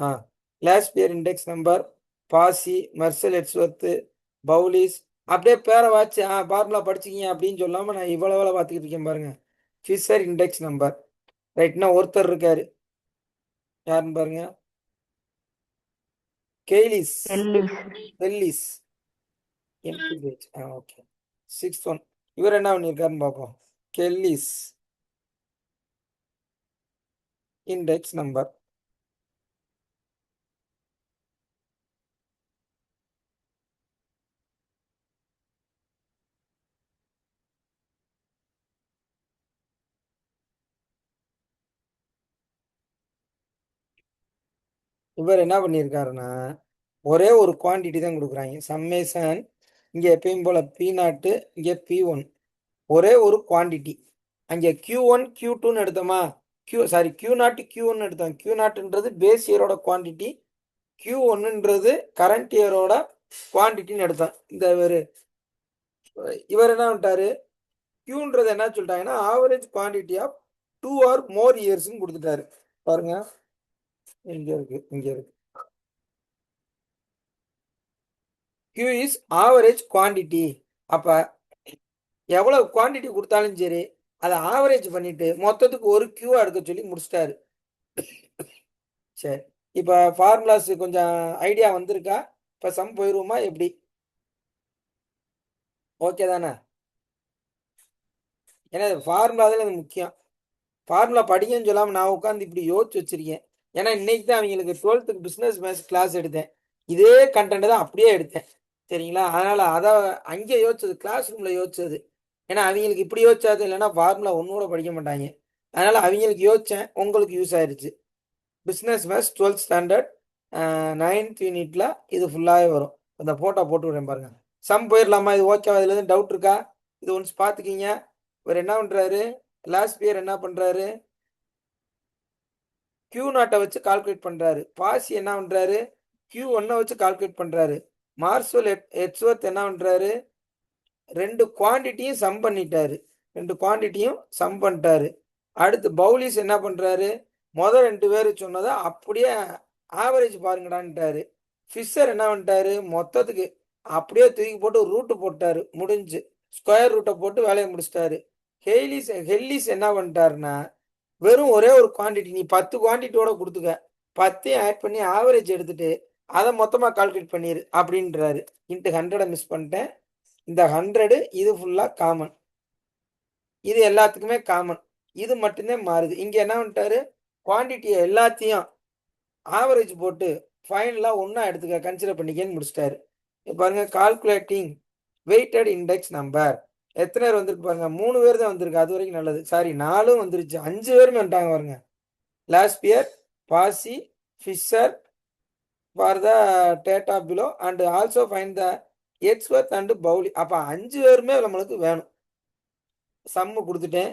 Laspeyres index number, Paasche, Marshall, எட்ஸ்வர்த், Pauli's, அப்படியே பேரை வாச்சு ஃபார்முலா படிச்சுக்கிங்க அப்படின்னு சொல்லாம நான் இவ்வளவு வேலை பார்த்துக்கிட்டு இருக்கேன் பாருங்க. ஃபிஷர் இண்டெக்ஸ் நம்பர் ரைட்னா ஒருத்தர் இருக்காரு. யாருன்னு பாருங்க. Kelly's Wallis. Okay 6th one. இவர் என்ன பண்ணியிருக்காருன்னு பார்ப்போம். கெல்லிஸ் இண்டெக்ஸ் நம்பர் இவர் என்ன பண்ணியிருக்காருன்னா ஒரே ஒரு குவான்டிட்டி தான் கொடுக்குறாங்க. சம்மேஷன் இங்கே எப்பயும் போல P0, இங்கே P1, ஒரே ஒரு குவான்டிட்டி. அங்கே Q1 Q2ன்னு எடுத்தோமா, Q0 Q1 எடுத்தோம். Q0ன்றது பேஸ் இயரோட குவான்டிட்டி, Q1ன்றது கரண்ட் இயரோட குவான்டிட்டின்னு எடுத்தோம். இந்த இவர் என்ன பண்ணிட்டாரு, Qன்றது என்ன சொல்லிட்டாங்கன்னா average quantity of 2 or more இயர்ஸ்ன்னு கொடுத்துட்டாரு. பாருங்க இங்க இருக்கு, இங்க இருக்கு. Q is average quantity. அப்ப எவ்வளவு குவான்டிட்டி கொடுத்தாலும் சரி அதை ஆவரேஜ் பண்ணிட்டு மொத்தத்துக்கு ஒரு Q எடுக்க சொல்லி முடிச்சிட்டாரு. சரி, இப்ப ஃபார்முலாஸ் கொஞ்சம் ஐடியா வந்திருக்கா? இப்ப சம் போயிருவோமா எப்படி? ஓகே தானே? ஏன்னா ஃபார்முலா தான் எனக்கு முக்கியம். ஃபார்முலா படிக்கன்னு சொல்லாமல் நான் உட்காந்து இப்படி யோசிச்சு வச்சிருக்கேன். ஏன்னா இன்னைக்கு தான் அவங்களுக்கு 12th பிஸ்னஸ் மேத்ஸ் கிளாஸ் எடுத்தேன். இதே கண்டென்ட் தான் அப்படியே எடுத்தேன். சரிங்களா? அதனால அதை அங்கே யோசிச்சது, கிளாஸ் ரூம்ல யோசிச்சது. ஏன்னா அவங்களுக்கு இப்படி யோசிச்சாது, இல்லைன்னா ஃபார்முலா ஒன்னோட படிக்க மாட்டாங்க. அதனால அவங்களுக்கு யோசிச்சேன், உங்களுக்கு யூஸ் ஆயிருச்சு. Business maths 12th standard 9th யூனிட்ல இது ஃபுல்லாகவே வரும். இந்த போட்டோ போட்டு விடுறேன் பாருங்க. சம் போயிடலாமா? இது ஓகேவா? இதுல எதுவும் டவுட் இருக்கா? இது ஒன்ஸ் பார்த்துக்கிங்க. இவர் என்ன பண்றாரு, லாஸ்ட் இயர் என்ன பண்றாரு, Q0 வச்சு கால்குலேட் பண்றாரு. பாசி என்ன பண்றாரு, Q1 வச்சு கால்குலேட் பண்றாரு. மார்சல் எட்ஸ்வர்த் என்ன பண்றாரு, ரெண்டு குவான்டிட்டியும் சம் பண்ணிட்டாரு. அடுத்து பவுலிஸ் என்ன பண்றாரு, முதல் 2 பேர் சொன்னதை அப்படியே ஆவரேஜ் பாருங்கடான்ட்டாரு. ஃபிஷர் என்ன பண்ணிட்டாரு, மொத்தத்துக்கு அப்படியே தூக்கி போட்டு ரூட்டு போட்டாரு. முடிஞ்சு ஸ்கொயர் ரூட்டை போட்டு வேலையை முடிச்சிட்டாரு. ஹெல்லிஸ் என்ன பண்ணிட்டாருன்னா வெறும் ஒரே ஒரு குவான்டிட்டி, நீ 10 குவான்டிட்டியோட கொடுத்துக்க, 10 ஆட் பண்ணி ஆவரேஜ் எடுத்துட்டு அதை மொத்தமாக கால்குலேட் பண்ணிடு அப்படின்றாரு. இன்ட்டு 100 மிஸ் பண்ணிட்டேன். இந்த 100 இது ஃபுல்லாக காமன், இது எல்லாத்துக்குமே காமன், இது மட்டும்தான் மாறுது. இங்கே என்ன பண்ணிட்டாரு, குவான்டிட்டியை எல்லாத்தையும் ஆவரேஜ் போட்டு ஃபைனலாக ஒன்றா எடுத்துக்க, கன்சிடர் பண்ணிக்கன்னு முடிச்சிட்டாரு. பாருங்க, கால்குலேட்டிங் வெயிட்டட் இண்டெக்ஸ் நம்பர். எத்தனை பேர் வந்திருக்கு பாருங்க, 3 பேர் தான் வந்திருக்கு. அது வரைக்கும் நல்லது. சாரி, 4 வந்துருச்சு, 5 பேருமே வந்துட்டாங்க பாருங்க. Laspeyres, Paasche, Fisher for the data below and also find the Edgeworth and Bowley. அப்போ 5 பேருமே நம்மளுக்கு வேணும். சம்மு கொடுத்துட்டேன்.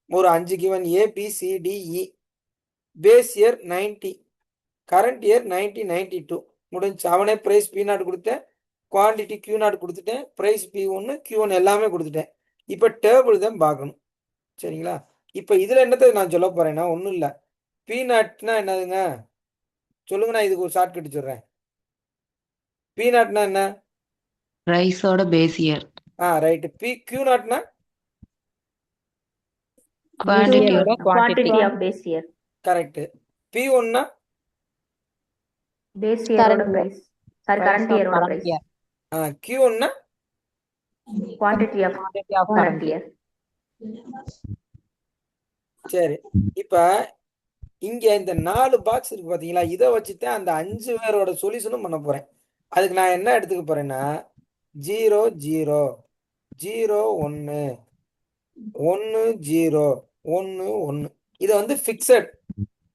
ஒரு 5 given ABCDE. Base year 90, current year 1992 முடிஞ்சு. அவனே ப்ரைஸ் P0 கொடுத்தேன், குவான்டிட்டி Q0 கொடுத்துட்டேன், ப்ரைஸ் P1 Q1 எல்லாமே கொடுத்துட்டேன். இப்போ டேபிள் தான் பார்க்கணும். சரிங்களா? இப்போ இதில் என்னத்தை நான் சொல்ல போறேன்னா ஒன்றும் இல்லை. P0னா என்னதுங்க சொல்லுங்க, நான் இதுக்கு ஒரு ஷார்ட் கட் சொல்கிறேன். P0னா என்ன? ரைஸோட பேஸ் இயர். ரைட்டு. Q நாட்னா Base Quantity year of ஓட quantity. Quantity of base year. Correct. P1னா பேஸ் இயரோட Current year. Price. Sorry, Price current of இயரோட current பிரைஸ். year. Q1னா quantity of Quantity of current current year. Year. சரி. இப்ப இங்க இந்த 4 பாக்ஸ் இருக்கு பாத்தீங்களா, இதை வச்சுட்டு அந்த 5 பேரோட சொல்யூஷனும் பண்ண போறேன். அதுக்கு நான் என்ன எடுத்துக்க போறேன்னா 0 0 0 1 1 0 1 1. இது வந்து ஃபிக்ஸட்.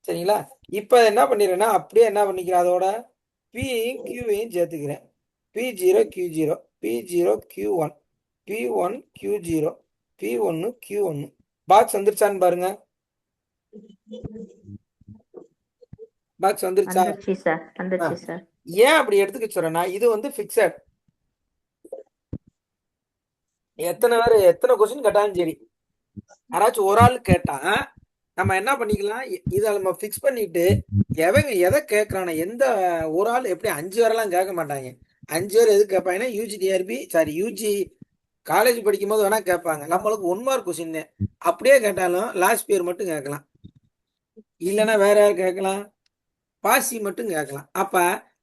சரிங்களா? இப்போ என்ன பண்ணிடுறேன்னா அப்படியே என்ன பண்ணிக்கிறேன், அதோட பியும் கியூவையும் சேர்த்துக்கிறேன். P0 Q0 P0 Q1 P1 Q0 P1 Q1. Box வந்துருச்சான்னு பாருங்க. பாக்ஸ் வந்துருச்சா? வந்துருச்சு சார், வந்துருச்சு சார். ஏன் அப்படி எடுத்துக்க சொல்றேன்னா இது வந்து ஃபிக்ஸட். எத்தனை கொஸ்டின் கேட்டாலும் சரி, யாராச்சும் ஒரு ஆள் கேட்டா நம்ம என்ன பண்ணிக்கலாம், இதை நம்ம ஃபிக்ஸ் பண்ணிட்டு எவங்க எதை கேட்கறான எந்த ஒரு ஆள் எப்படி 5 பேரெல்லாம் கேட்க மாட்டாங்க. 5 பேர் எது கேட்பாங்கன்னா யூஜி காலேஜ் படிக்கும் போது வேணா கேட்பாங்க. நம்மளுக்கு 1 மார்க் கொஸ்டின் அப்படியே கேட்டாலும் லாஸ்ட் பேர் மட்டும் கேட்கலாம், இல்லைன்னா வேற யார் கேட்கலாம், பாசி மட்டும் கேட்கலாம். அப்ப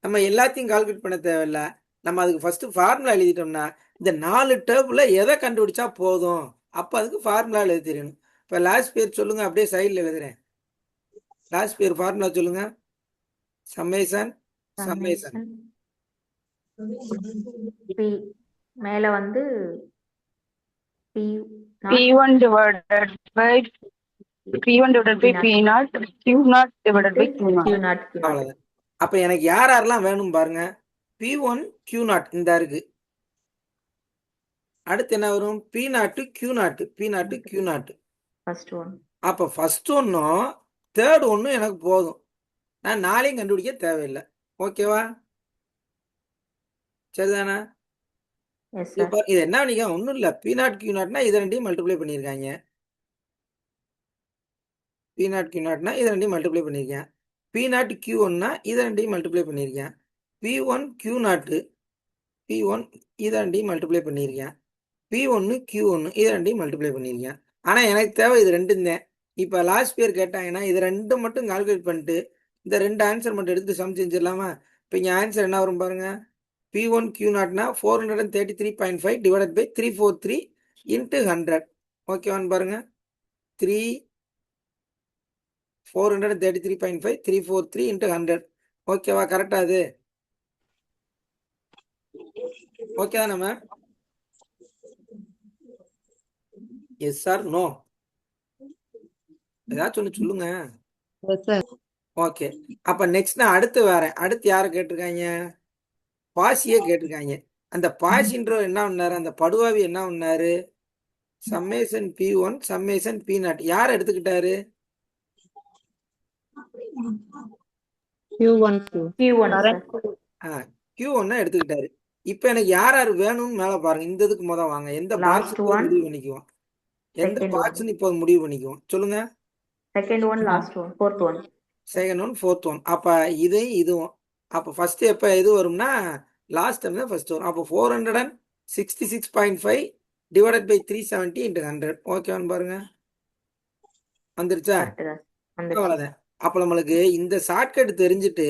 நம்ம எல்லாத்தையும் கால்குலேட் பண்ண தேவையில்ல. நம்ம அதுக்கு ஃபர்ஸ்ட் ஃபார்முலா எழுதிட்டோம்னா இந்த 4 டேபிள்ல எதை கண்டுபிடிச்சா போதும், அப்ப அதுக்கு ஃபார்முலா எழுதி தெரியணும். இப்ப லாஸ்ட் பேர் சொல்லுங்க, அப்படியே சைடில் எழுதுறேன். லாஸ்ட் பேர் ஃபார்முலா சொல்லுங்க. சம்மேஷன் பி மேல வந்து P1 divided by P1 divided by P0, Q0 divided by Q0. Q0. அவ்வளவுதான். அப்ப எனக்கு யாரெல்லாம் வேணும் பாருங்க. P1 Q0 இந்த இருக்கு. அடுத்து என்ன வரும்? P0 Q0. First one. அப்ப ஃபர்ஸ்ட் ஒன்னும் தேர்ட் ஒன்னும் எனக்கு போதும். நான் 4ஐயும் கண்டுபிடிக்க தேவையில்லை. ஓகேவா? சரிதானா? Yes sir. இது என்ன பண்ணிக்க ஒன்றும் இல்லை. P0 Q0னா இதை ரெண்டையும் மல்டிப்ளை பண்ணியிருக்காங்க. P0 Q0னா இதை ரெண்டையும் மல்டிப்ளை பண்ணியிருக்கேன். P0 Q1னா இதை ரெண்டையும் மல்டிப்ளை பண்ணியிருக்கேன். P1 Q0 P1 இதை ரெண்டையும் மல்டிப்ளை பண்ணியிருக்கேன். P1 Q1 இதை ரெண்டையும் மல்டிப்ளை பண்ணியிருக்கேன். ஆனால் எனக்கு தேவை இது ரெண்டும் தான். இப்போ லாஸ்ட் பேர் கேட்டாங்கன்னா இது ரெண்டும் மட்டும் கால்குலேட் பண்ணிட்டு இந்த 2 ஆன்சர் மட்டும் எடுத்து சம் செஞ்சிடலாமா? இப்போ இங்கே ஆன்சர் என்ன வரும் பாருங்க. P1 Q0னா 433.5 டிவைடட் பை 343 இன்ட்டு 100. ஓகேவான்னு பாருங்க. 433.5 343 இன்ட்டு 100. ஓகேவா? கரெக்டா? அது ஓகே தானே மேம்? Yes sir no? ஏதாச்சும் ஒன்று சொல்லுங்க. Yes, sir. ஓகே. அப்ப நெக்ஸ்ட் நான் அடுத்து வரேன். அடுத்து யாரை கேட்டிருக்காங்க? பாசியே கேட்டிருக்காங்க. அந்த பாசின்ற என்ன பண்ணாரு, அந்த படுவாவி என்ன பண்ணாரு, சம்மேஷன் P1 சம்மேஷன் P0 யார் எடுத்துக்கிட்டாரு? Q1 Q1 sir. Q1 எடுத்துக்கிட்டாரு. இப்ப எனக்கு யார் யார் வேணும்னு மேல பாருங்க. இந்த இதுக்கு முத வாங்க. எந்த Last பாக்ஸ் one. முடிவு பண்ணிக்குவோம். எந்த Second பாக்ஸ்னு இப்போ முடிவு பண்ணிக்குவோம். சொல்லுங்க. Second one, last one, fourth one. Second one, fourth one. அப்ப இதையும் இதுவும். அப்ப ஃபர்ஸ்ட் எப்ப எது வரும்னா லாஸ்ட் டைம் தான் ஃபர்ஸ்ட் வரும். அப்போ 466.5 டிவைடட் பை 370 இன்ட்டு 100. ஓகேவான்னு பாருங்க. வந்துருச்சா? அவ்வளவுதான். அப்ப நம்மளுக்கு இந்த ஷார்ட்கட் தெரிஞ்சுட்டு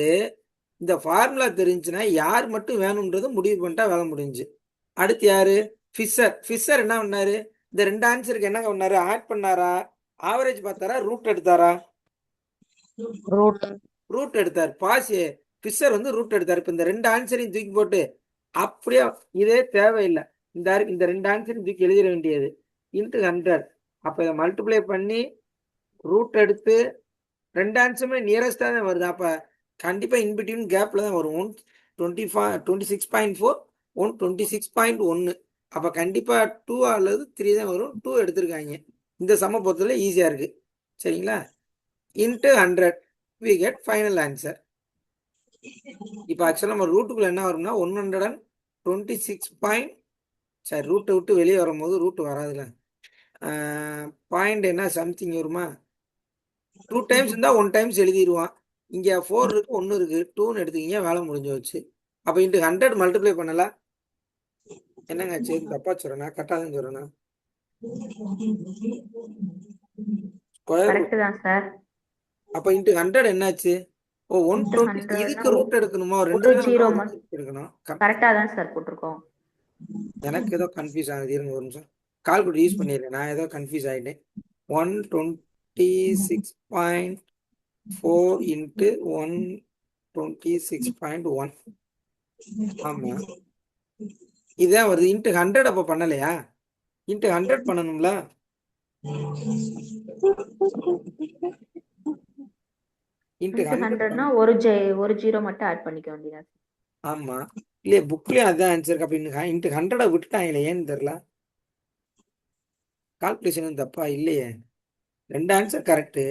இந்த ஃபார்முலா தெரிஞ்சுன்னா யார் மட்டும் வேணும்ன்றது முடிவு பண்ணிட்டா வேலை முடிஞ்சு. அடுத்து யாரு? ஃபிஷர் என்ன பண்ணாரு? இந்த 2 ஆன்சருக்கு என்ன பண்ணாரு? ஆட் பண்ணாரா, ஆவரேஜ் பார்த்தாரா, ரூட் எடுத்தாரா? ரூட் எடுத்தார். ஃபிஷர் வந்து ரூட் எடுத்தார். இப்ப இந்த 2 ஆன்சரையும் தூக்கி போட்டு அப்படியே இதே தேவையில்லை, இந்த 2 ஆன்சரையும் தூக்கி எழுதிட வேண்டியது இன்ட்டு 100. அப்ப இதை மல்டிப்ளை பண்ணி ரூட் எடுத்து 2 ஆன்சருமே நியரஸ்டா தான் வருது. அப்ப கண்டிப்பா இன்பிட்வீன் கேப்ல தான் வரும். 26.4 26.1. அப்ப கண்டிப்பா 2 அல்லது 3 தான் வரும். 2 எடுத்திருக்காங்க. இந்த சம பொறுத்தவரை ஈஸியா இருக்கு. சரிங்களா? Into 100 we get final answer. இப்போ ஆக்சுவலாக நம்ம ரூட்டுக்குள்ள என்ன வரும்னா 126. சரி, ரூட்டை விட்டு வெளியே வரும்போது ரூட் வராதுல, பாயிண்ட் என்ன சம்திங் வருமா? 2 டைம்ஸ் இருந்தால் 1 டைம்ஸ் எழுதிடுவான். இங்கே 4 இருக்கு, 1 இருக்கு, 2ன்னு எடுத்துக்கிங்க, வேலை முடிஞ்சு வச்சு. அப்போ இன்ட்டு 100 மல்டிப்ளை பண்ணலாம். என்னங்க ஆச்சு தப்பா சொல்றேனா கரெக்டாக தான் சொல்றேனா ஸ்கொயர் ரூட் கரெக்ட் தான் சார். அப்போ இன்ட்டு 100 என்னாச்சு ஓ இன்ட்டு 120 100னா இதுக்கு ரூட் எடுக்கணுமா ஒரு ரெண்டு ஒரு தான் ஜீரோ ஒரு மட்டும் root எடுக்கணும் கரெக்டா தான் சார் போட்டிருக்கோம். எனக்கு ஏதோ கன்ஃபியூஸ் ஆகுது இருங்க ஒரு நிமிஷம் கால்குலேட் யூஸ் பண்ணிடுறேன் நான் ஏதோ கன்ஃபியூஸ் ஆகிட்டேன் 126.4 இன்ட்டு 126.1 ஆமா இதான் வருது இன்ட்டு 100 அப்போ பண்ணலையா இன்ட்டு 100 பண்ணணும்ல இன்ட்டு இன்ட்டு 100 100னா ஒரு ஜீரோ மட்டும் ஆட் பண்ணிக்க வேண்டியதான். ஆமா இல்லையே புக்லயும் அதான் ஆன்சர் அப்ப இன்ட்டு 100 விட்டுட்டாங்களே ஏன்னு தெரியல கால்குலேஷன் தப்பா இல்லையே ரெண்டு ஆன்சர் கரெக்டு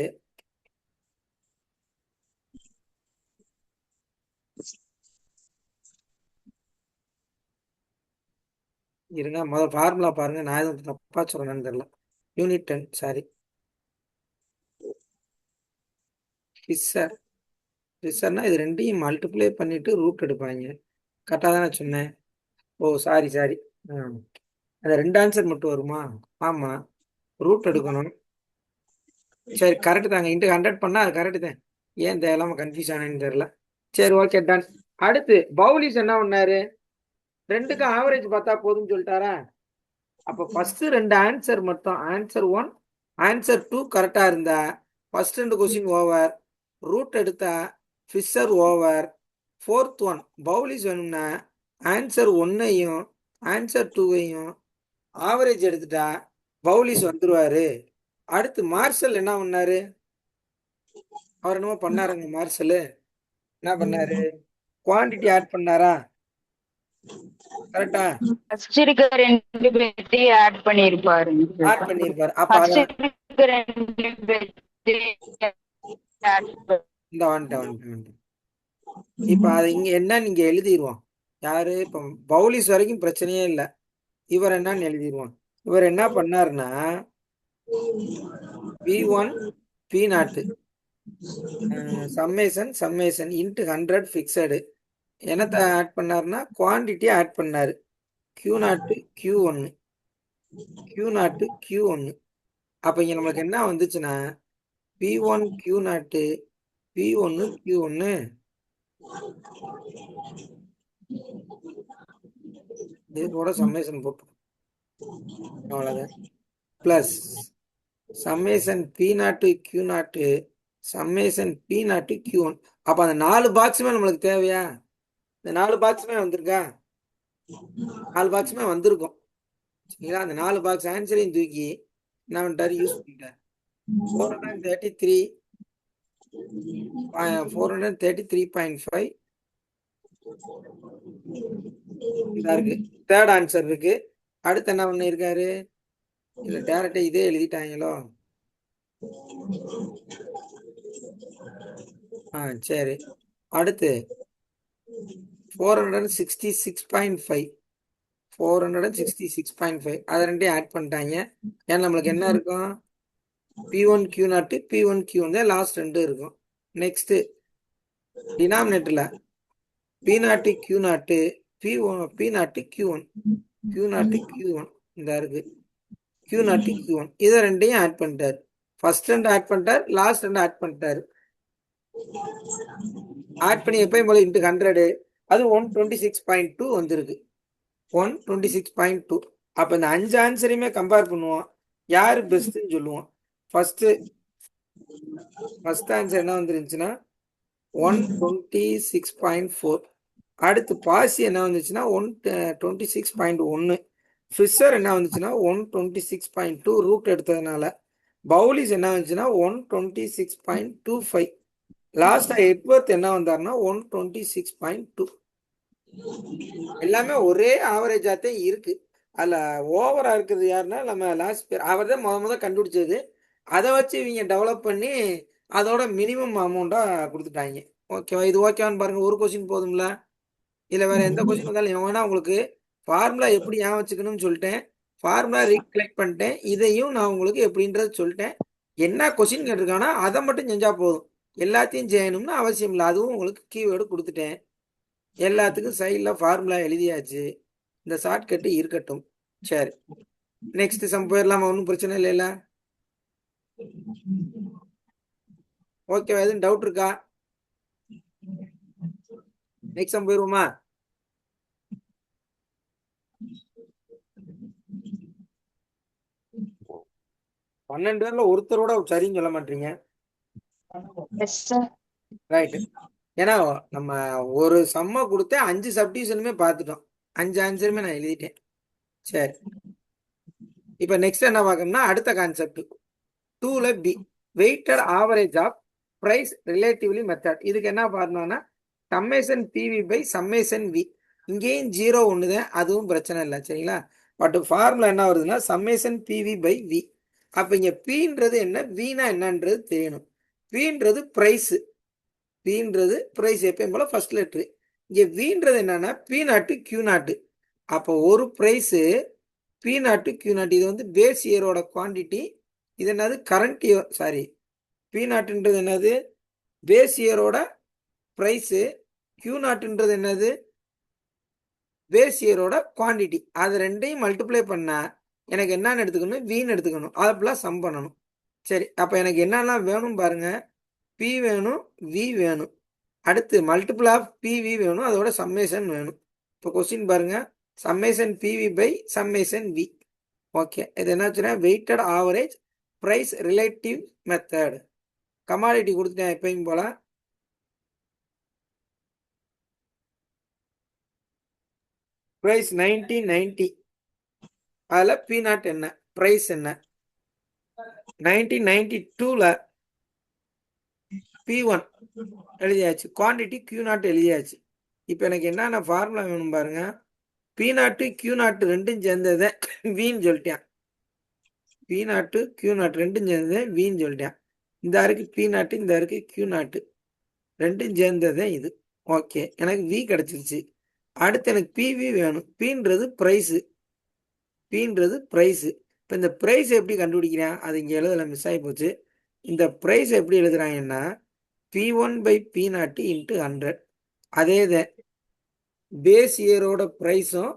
இருங்க முதல் ஃபார்முலா பாருங்க நான் எதுவும் தப்பா சொல்றேன்னு தெரியல யூனிட் 10 சாரி ஃபிஷர்னா இது ரெண்டையும் மல்டிப்ளை பண்ணிட்டு ரூட் எடுப்பாங்க கரெக்டாக தானே சொன்னேன் ஓ சாரி அந்த ரெண்டு ஆன்சர் மட்டும் வருமா ஆமாம் ரூட் எடுக்கணும் சரி கரெக்டு தாங்க இன்ட்டு 100 பண்ணால் அது கரெக்டு தான் ஏன் தேவையில்லாம கன்ஃபியூஸ் ஆனேன்னு தெரியல சரி ஓகே டன் அடுத்து பவுலிஸ் என்ன பண்ணாரு ரெண்டுக்கும் ஆவரேஜ் பார்த்தா போதும்னு சொல்லிட்டாரா அப்போ ஃபர்ஸ்ட் ரெண்டு ஆன்சர் மட்டும் ஆன்சர் 1 ஆன்சர் 2 கரெக்டாக இருந்தா ஃபர்ஸ்ட் ரெண்டு கொஸ்டின் ஓவர் ரூட் எடுத்தா Fisher over fourth one Bowley's வேணும்னா ஆன்சர் 1ஐயும் ஆன்சர் 2ஐயும் ஆவரேஜ் எடுத்துட்டா பவுலிஸ் வந்துருவாரு அடுத்து மார்ஷல் என்ன பண்ணாரு அவர் என்னமோ பண்ணாருங்க மார்ஷல் என்ன பண்ணாரு குவான்டிட்டி ஆட் பண்ணாரா கரெக்டா ஃபர்ஸ்ட் இருக்க ரெண்டு பேர்த்தி ஆட் பண்ணிருப்பாரு. ஆட் பண்ணியிருப்பாரு அப்ப ஃபர்ஸ்ட் அத இருக்க ரெண்டு பேர்த்தி add இந்த வந்துட்டேன் இப்ப அது இங்க என்ன நீங்க எழுதிடுவோம் யாரு இப்ப பவுலிஸ் வரைக்கும் பிரச்சனையே இல்லை இவர் என்னன்னு எழுதிடுவோம் இவர் என்ன பண்ணாருன்னா P1 P0 summation into 100 fixed என்னத்தை ஆட் பண்ணாருன்னா குவான்டிட்டி ஆட் பண்ணாரு Q0 Q1 அப்ப இங்க நம்மளுக்கு என்ன வந்துச்சுன்னா P1 Q0 P1 Q1 இது கூட சம்மேஷன் போட்டு அவ்வளவுதான் plus summation P0 Q0 summation P0 Q1 அப்ப அந்த 4 பாக்ஸுமே நம்மளுக்கு தேவையா இந்த 4 பாக்ஸுமே வந்திருக்கா 4 பாக்ஸுமே வந்திருக்கும் சரிங்களா அந்த 4 பாக்ஸ் ஆன்சரையும் தூக்கி என்ன பண்ணிட்டாரு யூஸ் பண்ணிட்டார் 433.5 இதா இருக்கு தேர்ட் ஆன்சர் இருக்கு அடுத்து என்ன பண்ணிருக்காரு இல்ல டேரக்டா இதே எழுதிட்டாங்களோ சரி அடுத்து 466.5 அதை ரெண்டையும் ஆட் பண்ணிட்டாங்க ஏன்னா நம்மளுக்கு என்ன இருக்கும் P1 Q0 தான் லாஸ்ட் ரெண்டு இருக்கும் next டினாமினேட்டர்ல P0 Q0 P0 Q1 இந்த இருக்கு Q0 Q1 இதை ரெண்டையும் ஆட் பண்ணிட்டாரு ஃபர்ஸ்ட் ரெண்டு ஆட் பண்ணிட்டார் லாஸ்ட் ரெண்டு ஆட் பண்ணிட்டாரு ஆட் பண்ணி எப்பயும் போல இன்ட்டு 100 அது 126.2 வந்திருக்கு 126.2 அப்ப இந்த 5 ஆன்சரையுமே கம்பேர் பண்ணுவோம் யாரு பெஸ்ட்னு சொல்லுவோம் ஃபர்ஸ்ட் ஆன்சர் என்ன வந்துருந்துச்சுன்னா 126.4 அடுத்து பாசி என்ன வந்துச்சுன்னா 126.1 ஃபிஷர் என்ன வந்துச்சுன்னா 126.2 ரூட் எடுத்ததுனால பவுலிஸ் என்ன வந்துச்சுன்னா 126.25 லாஸ்டா எட்வர்த் என்ன வந்தாருன்னா 126.2 எல்லாமே ஒரே ஆவரேஜா தான் இருக்கு அதுல ஓவரா இருக்குது யாருன்னா நம்ம லாஸ்ட் பேர் அவர் தான் முத கண்டுபிடிச்சது அதை வச்சு இவங்க டெவலப் பண்ணி அதோட மினிமம் அமௌண்டா கொடுத்துட்டாங்க ஓகேவா இது ஓகேவான்னு பாருங்க ஒரு கொஸ்டின் போதும்ல இல்ல வேற எந்த கொஸ்டின் வந்தாலும் வேணா உங்களுக்கு ஃபார்முலா எப்படி ஞாபகம் வச்சுக்கணும்னு சொல்லிட்டேன் ஃபார்முலா ரீகலெக்ட் பண்ணிட்டேன் இதையும் நான் உங்களுக்கு எப்படின்றது சொல்லிட்டேன் என்ன கொஸ்டின் கேட்டிருக்கானா அதை மட்டும் செஞ்சா போதும் எல்லாத்தையும் செய்யணும்னு அவசியம் இல்லை அதுவும் உங்களுக்கு கீவேர்டு கொடுத்துட்டேன் எல்லாத்துக்கும் சைடில் ஃபார்முலா எழுதியாச்சு இந்த ஷார்ட்கட்டு இருக்கட்டும். சரி, நெக்ஸ்ட் சம் போயிடலாமா? ஒன்றும் பிரச்சனை இல்லைல்ல? ஓகேவா? எதுவும் டவுட் இருக்கா? நெக்ஸ்ட் சம் போயிருவோமா? பன்னெண்டு பேர்ல ஒருத்தரோட சரின்னு சொல்ல மாட்டீங்க. Yes, sir. ரைட்டு. ஏன்னா நம்ம ஒரு சம்மா கொடுத்து 5 சப்டிவிஷனுமே பார்த்துட்டோம். 5 ஆன்சருமே நான் எழுதிட்டேன். சரி, இப்போ நெக்ஸ்ட் என்ன பார்க்கணும்னா அடுத்த கான்செப்ட் 2ல B weighted average of price relatively method. இதுக்கு என்ன பண்ணணும்னா summation PV by summation V. இங்கேயும் 0 ஒண்ணுதான், அதுவும் பிரச்சனை இல்லை. சரிங்களா? பட் ஃபார்முலா என்ன வருதுன்னா சம்மேஷன் பிவி பை வி. அப்போ இங்கே பீன்றது என்ன, வீனா என்னன்றது தெரியணும். பீன்றது ப்ரைஸு, பீன்றது ப்ரைஸ் எப்பயும் போல ஃபர்ஸ்ட் லெட்ரு. இங்கே வீன்றது என்னன்னா பி நாட்டு கியூ நாட்டு. அப்போ ஒரு ப்ரைஸு பி நாட்டு கியூ நாட்டு. இது வந்து பேஸ் இயரோட குவான்டிட்டி. இது என்னது கரண்ட் இயர், சாரி, பி நாட்டுன்றது என்னது பேஸ் இயரோட ப்ரைஸு. கியூ நாட்டுன்றது என்னது பேஸ் இயரோட குவான்டிட்டி. அது ரெண்டையும் மல்டிப்ளை பண்ணா எனக்கு என்னன்னு எடுத்துக்கணும், வீன்னு எடுத்துக்கணும். அதெல்லாம் சம் பண்ணணும். சரி, அப்போ எனக்கு என்னெல்லாம் வேணும் பாருங்க. பி வேணும், வி வேணும், அடுத்து மல்டிபிள் ஆஃப் பிவி வேணும், அதோட சம்மேஷன் வேணும். இப்போ கொஸ்டின் பாருங்க, summation PV by summation V. Okay, இது என்னாச்சுன்னா weighted average price relative method. Commodity கொடுத்துட்டேன் எப்பயும் போல. ப்ரைஸ் 1990, அதில் பி நாட் என்ன, ப்ரைஸ் என்ன. 1992ல P1 எழுதியாச்சு, குவான்டிட்டி Q நாட் எழுதியாச்சு. இப்போ எனக்கு என்னென்ன ஃபார்முலா வேணும் பாருங்க. P நாட்டு Q நாட்டு ரெண்டும் சேர்ந்ததை வின்னு சொல்லிட்டேன். P நாட்டு Q நாட்டு ரெண்டும் சேர்ந்ததை வின்னு சொல்லிட்டேன். இந்த இருக்கு P நாட்டு, இந்த இருக்கு Q நாட்டு, ரெண்டும் சேர்ந்ததே இது. ஓகே, எனக்கு V கிடச்சிருச்சு. அடுத்து எனக்கு PV வேணும். பீன்றது ப்ரைஸு, பீன்றது ப்ரைஸு. இப்போ இந்த ப்ரைஸ் எப்படி கண்டுபிடிக்கிறேன், அது இங்கே எழுதலை, மிஸ் ஆகி போச்சு. இந்த ப்ரைஸ் எப்படி எழுதுறாங்கன்னா P1 பை P நாட்டு இன்ட்டு 100. அதே தான் பேஸ் இயரோட ப்ரைஸும்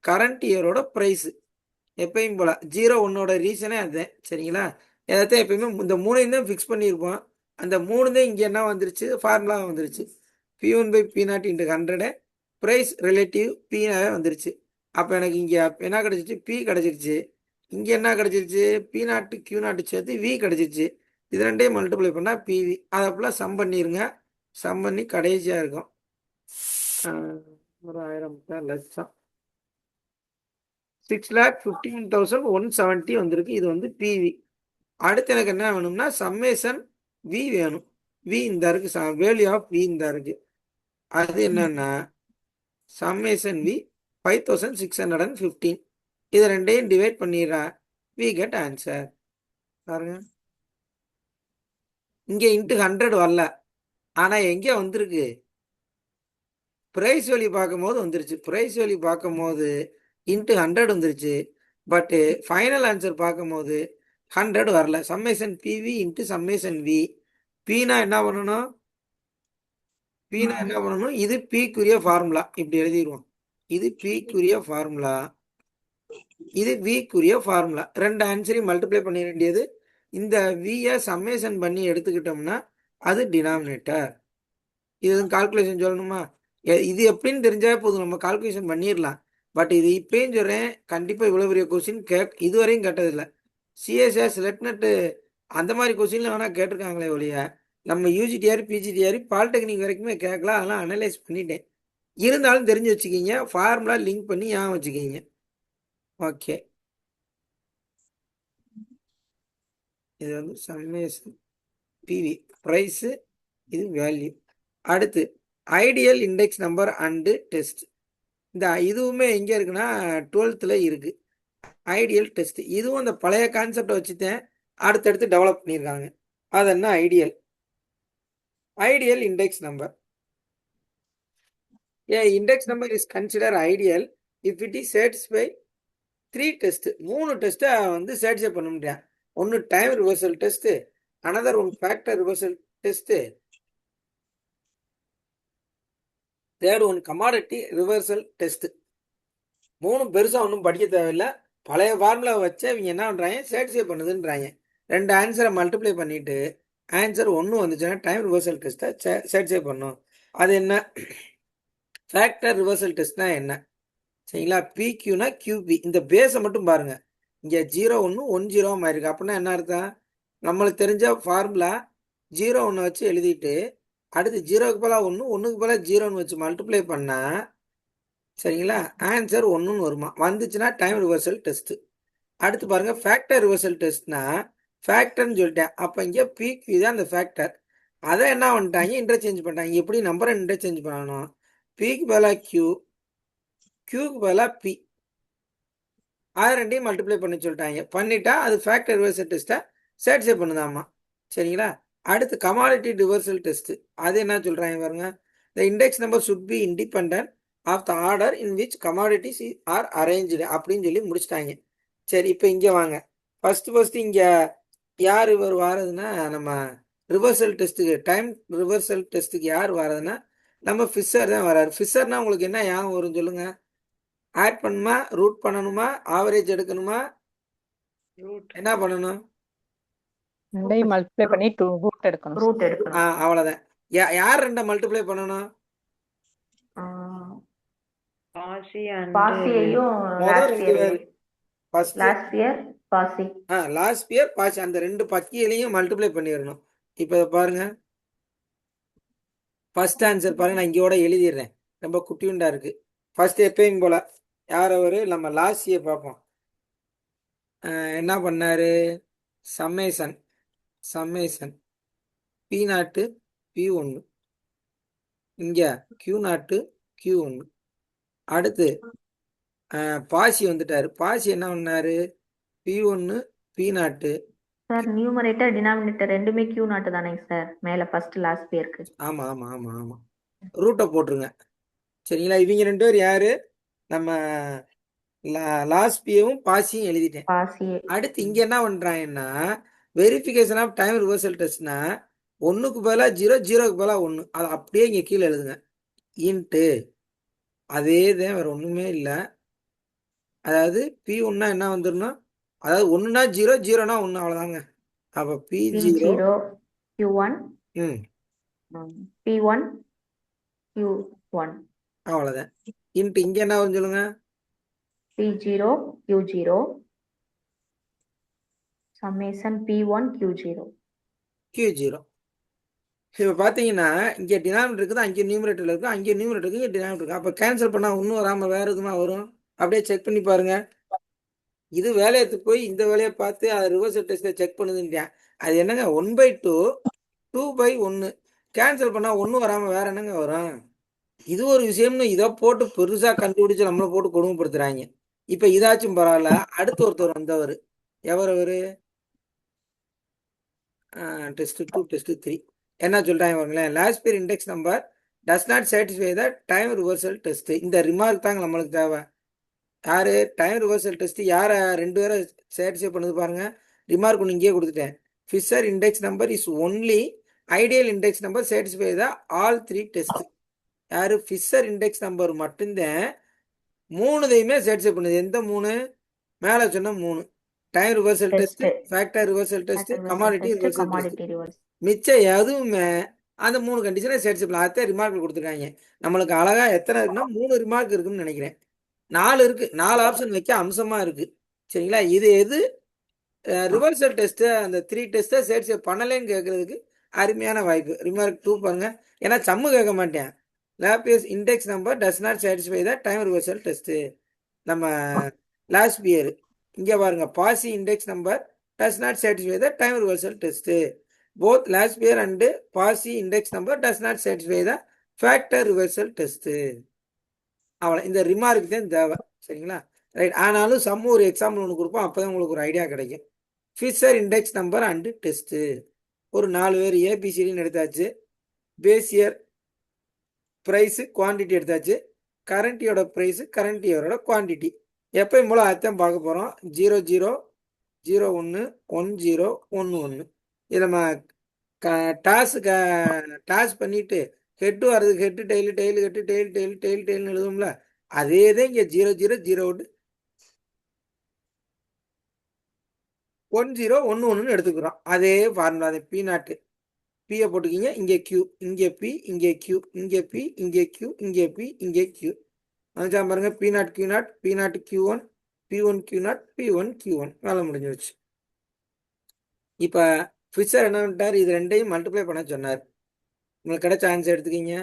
கரண்ட் இயரோட ப்ரைஸு எப்பயும் போல 0 1ஓட ரீசனே அதுதான். சரிங்களா? எதாச்சும் எப்பயுமே இந்த மூணையும் தான் ஃபிக்ஸ் பண்ணியிருப்போம். அந்த 3 தான் இங்கே என்ன வந்துருச்சு, ஃபார்முலா வந்துருச்சு. P1 by P nought into 100 price relative Pனாவே வந்துருச்சு. அப்போ எனக்கு இங்கே என்ன கிடச்சிச்சு, P கிடச்சிருச்சு. இங்கே என்ன கிடச்சிருச்சு, P நாட்டு Q நாட்டு சேர்த்து V கிடச்சிருச்சு. இது ரெண்டையும் மல்டிப்ளை பண்ணால் பிவி. அதை அப்படிலாம் சம் பண்ணிடுங்க. சம் பண்ணி கடைசியாக இருக்கும் ஒரு 1000 லட்சம் 6,15,170 வந்திருக்கு. இது வந்து பிவி. அடுத்து எனக்கு என்ன வேணும்னா சம்மேஷன் வி வேணும். வி இந்த இருக்கு, வேல்யூ ஆஃப் வி இந்த இருக்கு. அது என்னன்னா சம்மேஷன் வி 5,615. இது ரெண்டையும் டிவைட் பண்ணிடுறா, வி கெட் ஆன்சர். பாருங்க, இங்கே இன்ட்டு 100 வரல, ஆனால் எங்கே வந்திருக்கு, ப்ரைஸ் வேல்யூ பார்க்கும்போது வந்துருச்சு. ப்ரைஸ் வேல்யூ பார்க்கும்போது இன்ட்டு 100 வந்துருச்சு. பட்டு ஃபைனல் ஆன்சர் பார்க்கும்போது 100 வரல. Summation PV into summation V. பீனா என்ன பண்ணணும், பீனா என்ன பண்ணணும், இது பிக்குரிய ஃபார்முலா. இப்படி எழுதிடுவோம். இது பிக்குரிய ஃபார்முலா, இது விக்குரிய ஃபார்முலா. ரெண்டு ஆன்சரையும் மல்டிப்ளை பண்ண வேண்டியது. இந்த வியை சம்மேஷன் பண்ணி எடுத்துக்கிட்டோம்னா அது டினாமினேட்டர். இது கால்குலேஷன் சொல்லணுமா, இது எப்படின்னு தெரிஞ்சா போதும், நம்ம கால்குலேஷன் பண்ணிடலாம். பட் இது இப்பயும் சொல்கிறேன், கண்டிப்பாக இவ்வளோ பெரிய கொஸ்டின் இதுவரையும் கேட்டதில்லை. சிஎஸ்எஸ் லெட்நெட்டு அந்த மாதிரி கொஸ்டின்ல வேணால் கேட்டிருக்காங்களே ஒழிய நம்ம யூஜிடிஆர் பிஜிடிஆர் பாலிடெக்னிக் வரைக்குமே கேட்கலாம். அதெல்லாம் அனலைஸ் பண்ணிட்டேன். இருந்தாலும் தெரிஞ்சு வச்சுக்கிங்க, ஃபார்முலா லிங்க் பண்ணி ஏன் வச்சுக்கிங்க. ஓகே, இது வந்து சம்மேஷன் பிவி ப்ரைஸு, இது வேல்யூ. அடுத்து ideal index number and test. இந்த இதுவுமே எங்கே இருக்குன்னா 12th இருக்குது ஐடியல் டெஸ்ட். இதுவும் அந்த பழைய கான்செப்டை வச்சுதான் அடுத்தடுத்து டெவலப் பண்ணியிருக்காங்க. அது என்ன ideal, ideal index number. Index number is consider ideal if it is satisfy 3 test. 3 டெஸ்ட்டை வந்து சாட்டிஸ்ஃபை பண்ண முடியாது. ஒன்று time reversal test, another one factor reversal test, third one commodity reversal test. மூணும் பெருசாக ஒன்றும் படிக்க தேவையில்லை. பழைய ஃபார்முலா வச்சு இவங்க என்ன பண்ணுறாங்க, சேட்டிஸ்ஃபை பண்ணுதுன்றாங்க. ரெண்டு ஆன்சரை மல்டிப்ளை பண்ணிட்டு ஆன்சர் 1 வந்துச்சுன்னா டைம் ரிவர்சல் டெஸ்ட்டை சேட்டிஸ்ஃபை பண்ணும். அது என்ன? ஃபேக்டர் ரிவர்சல் டெஸ்ட்னா என்ன? சரிங்களா? பிக்யூனா கியூபி. இந்த பேஸை மட்டும் பாருங்க. இங்கே 0 1 1 0 மாறிருக்கு. அப்படின்னா என்ன அர்த்தம்? நம்மளுக்கு தெரிஞ்ச ஃபார்முலா 0 1 வச்சு எழுதிட்டு அடுத்து 0க்கு பதிலாக 1 1க்கு பதிலாக 0ன்னு வச்சு மல்டிப்ளை பண்ணா சரிங்களா ஆன்சர் 1ன்னு வருமா? வந்துச்சுன்னா டைம் ரிவர்சல் டெஸ்ட். அடுத்து பாருங்க ஃபேக்டர் ரிவர்சல் டெஸ்ட்னா ஃபேக்டர்னு சொல்லிட்டேன். அப்போ இங்கே பிக்யூ தான் அந்த ஃபேக்டர். அதை என்ன பண்ணிட்டாங்க, இன்டர்சேஞ்ச் பண்ணிட்டாங்க. எப்படி நம்பரை இன்டர்சேஞ்ச் பண்ணணும்? பிக்கு பதிலாக கியூ, கியூக்கு பதிலாக பி, அதை ரெண்டையும் மல்டிப்ளை பண்ணி சொல்லிட்டாங்க. பண்ணிட்டா அது ஃபேக்டர் ரிவர்சல் டெஸ்ட்டை சேட்டிஸ்ஃபை பண்ணுதாமா. சரிங்களா? அடுத்து கமாடிட்டி ரிவர்சல் டெஸ்ட். அது என்ன சொல்றாங்க பாருங்க. The index number should be independent of the order in which commodities are arrange அப்படின்னு சொல்லி முடிச்சிட்டாங்க. சரி, இப்போ இங்கே வாங்க. ஃபர்ஸ்ட் இங்கே யார் இவர் வாரதுன்னா நம்ம ரிவர்சல் டெஸ்ட்டுக்கு டைம் ரிவர்சல் டெஸ்ட்டுக்கு யார் வாரதுன்னா நம்ம ஃபிஷர் தான் வராரு. ஃபிஷர்னா உங்களுக்கு என்ன ஞாபகம் வரும் சொல்லுங்க? ஆட் பண்ணுமா, ரூட் பண்ணணுமா, ஆவரேஜ் எடுக்கணுமா, என்ன பண்ணணும்? ரெண்டையும் மல்டிப்ளை பண்ணி ரூட் எடுக்கணும். ரூட் எடுக்கணும். அவ்வளோதான். யார் ரெண்டை மல்டிப்ளை பண்ணணும்? பாசியையும் முதல் ரெண்டு பேர் லாஸ்ட் இயர் பாசி. லாஸ்ட் இயர் பாசி, அந்த ரெண்டு பக்கியிலையும் மல்டிப்ளை பண்ணிடணும். இப்போ இதை பாருங்க. ஃபர்ஸ்ட் ஆன்சர் பாருங்க, நான் இங்கோட எழுதிடுறேன். ரொம்ப குட்டியுண்டா இருக்கு. ஃபர்ஸ்ட் எப்பயும் போல யார் அவரு? நம்ம லாஸ்ட் இயர் பார்ப்போம். என்ன பண்ணாரு? சம்மேஷன் P0 P1, இங்க Q0 Q1. அடுத்து பாசி வந்துட்டாரு. பாசி என்ன பண்ணாரு? P1 P0. Sir numerator denominator ரெண்டுமே கியூ நாட் தானேங்க சார்? மேல ஃபர்ஸ்ட் லாஸ்ட் இயருக்கு. ஆமா ஆமா ஆமா ஆமா ரூட்டை போட்டுருங்க. சரிங்களா? இவங்க ரெண்டு பேர் யாரு? நம்ம லாஸ்ட் பியும் பாசியும் எழுதிட்டேன். பாசி. அடுத்து இங்க என்ன பண்றாங்கன்னா வெரிஃபிகேஷன் ஆஃப் டைம் ரிவர்சல் டெஸ்ட்னா 1க்கு பதிலாக 0 0க்கு பதிலாக 1 அதை அப்படியே இங்க கீழே எழுதுங்க. இன்ட்டு அதே தான், வேற ஒண்ணுமே இல்லை. அதாவது P1னா என்ன வந்துடணும்? அதாவது 1னா 0 0னா 1 அவ்வளவுதாங்க. அப்ப P0 Q1 P1 Q1 அவ்வளவுதான். இன்ட்டு இங்க என்ன வரும் சொல்லுங்க? P0 Q0 summation P1 Q0. Q0. இப்போ பார்த்தீங்கன்னா இங்கே டினாமினேட்டர் இருக்குது, அங்கே நியூமரேட்டர் இருக்குது, அங்கே நியூமரேட்டர் இருக்குது, இங்கே டினாமினேட்டர் இருக்குது. அப்போ கேன்சல் பண்ணால் இன்னும் வராமல் வேறு எதுவுமா வரும்? அப்படியே செக் பண்ணி பாருங்க. இது வேலையை போய் இந்த வேலையை பார்த்து அதை ரிவர்சல் டெஸ்ட்டை செக் பண்ணுதுன்ட்டேன். அது என்னங்க 1/2 2/1 கேன்சல் பண்ணால் ஒன்றும் வராமல் வேற என்னங்க வரும்? இது ஒரு விஷயம்னு இதை போட்டு பெருசாக கண்டுபிடிச்சு நம்மளை போட்டு கொடுமைப்படுத்துறாங்க. இப்போ இதாச்சும் பரவாயில்ல. அடுத்து ஒருத்தர் வந்தவர். எவர் அவரு? டெஸ்ட் 2 டெஸ்ட் 3 என்ன சொல்றாங்க பாருங்களேன். Last year index number does not satisfy the time reversal test. இந்த ரிமார்க் தாங்க நம்மளுக்கு தேவை. யாரு? டைம் ரிவர்சல் டெஸ்ட் யாரை ரெண்டு பேரை சாட்டிஸ்ஃபை பண்ணுது பாருங்க. ரிமார்க் ஒன்று இங்கேயே கொடுத்துட்டேன். Fisher index number is only ideal index number satisfy the all 3 test. யாரு? ஃபிஷர் இண்டெக்ஸ் நம்பர் மட்டும்தான் 3தையுமே சாட்டிஸ்ஃபை பண்ணுது. எந்த 3? மேலே சொன்ன 3. Time reversal test, factor reversal test, commodity reversal test. மிச்சம் எதுவுமே அந்த 3 கண்டிஷனை சாட்டிஸ்ஃபை பண்ணலாம். அத்தை ரிமார்க் கொடுத்துருக்காங்க. நம்மளுக்கு அழகா எத்தனை இருக்குன்னா 3 ரிமார்க் இருக்குன்னு நினைக்கிறேன். 4 இருக்கு. 4 ஆப்ஷன் வைக்க அம்சமா இருக்கு. சரிங்களா? இது எது ரிவர்சல் டெஸ்ட் அந்த 3 டெஸ்ட்டை சாட்டிஸ்ஃபை பண்ணலேன்னு கேட்கறதுக்கு அருமையான வாய்ப்பு. ரிமார்க் 2 பாருங்க. ஏன்னா சம்மு கேட்க மாட்டேன். Laspeyres index number does not satisfy the time reversal test. நம்ம லாஸ்ட் இயர் இங்கே பாருங்க. Paasche index number does not satisfy the time reversal test. Both Laspeyres and Paasche index number does not satisfy the factor reversal test. அவ்வளோ இந்த remark தான் தேவை. சரிங்களா? Right. ஆனாலும் some ஒரு எக்ஸாம்பிள் ஒன்று கொடுப்போம். அப்போ தான் உங்களுக்கு ஒரு ஐடியா கிடைக்கும். Fisher index number and test ஒரு 4 பேர் ஏபிசிடின்னு எடுத்தாச்சு. பேஸ் இயர் ப்ரைஸு குவான்டிட்டி எடுத்தாச்சு. கரண்ட் இயரோட ப்ரைஸு கரண்ட் இயரோட குவான்டிட்டி. எப்பயும் போல் அதான் பார்க்க போகிறோம். 0 0 0 1 1 0 1 1. இது நம்ம டாஸ் பண்ணிட்டு ஹெட்டு வர்றதுக்கு head tail tail head tail tail tail டெய்லுன்னு எழுதும்ல, அதே தான் இங்கே 0 0 0 1 1 0 1 1ன்னு எடுத்துக்கிறோம். அதே ஃபார்முலா தான் பி நாட்டு. பியை போட்டுக்கிங்க, இங்கே கியூ, இங்கே பி, இங்கே கியூ, இங்கே பி, இங்கே கியூ, இங்கே பி, இங்கே கியூ. வந்துச்சா பாருங்க, P naught Q naught, P naught Q one, P one Q naught, P one Q one. வேலை முடிஞ்சு வச்சு. இப்போ ஃபிஷர் என்ன பண்ணிட்டார், இது ரெண்டையும் மல்டிப்ளை பண்ண சொன்னார். உங்களுக்கு கிடைச்ச ஆன்சர் எடுத்துக்கிங்க.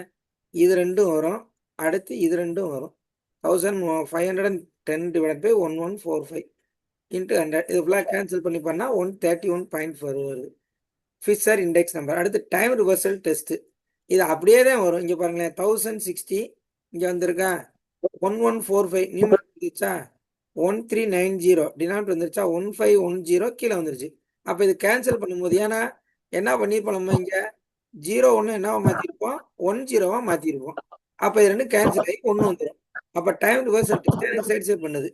இது ரெண்டும் வரும், அடுத்து இது ரெண்டும் வரும். 1510 டிவைட் பை 1145 இன்ட்டு 100. இது ஃபுல்லாக கேன்சல் பண்ணி பண்ணால் 131.4 வருது ஃபிஷர் இண்டெக்ஸ் நம்பர். அடுத்து டைம் ரிவர்சல் டெஸ்ட்டு. இது அப்படியே தான் வரும். இங்கே பாருங்களேன், 1060 இங்கே வந்திருக்கா, 1145 நியூமரேட்டர் வந்துருச்சா, 1390 டினாமினேட்டர் வந்துருச்சா, 1510 கீழே வந்துருச்சு. அப்போ இது கேன்சல் பண்ணும்போது, ஏன்னா என்ன பண்ணியிருப்போம் நம்ம இங்கே 0 1 என்னவா மாற்றிருப்போம், 1 0வா மாற்றிருப்போம். அப்போ இது ரெண்டும் கேன்சல் ஆகி 1 வந்துடும். அப்போ டைம் ரிவர்சல் டெஸ்ட் சாட்டிஸ்ஃபை பண்ணுது.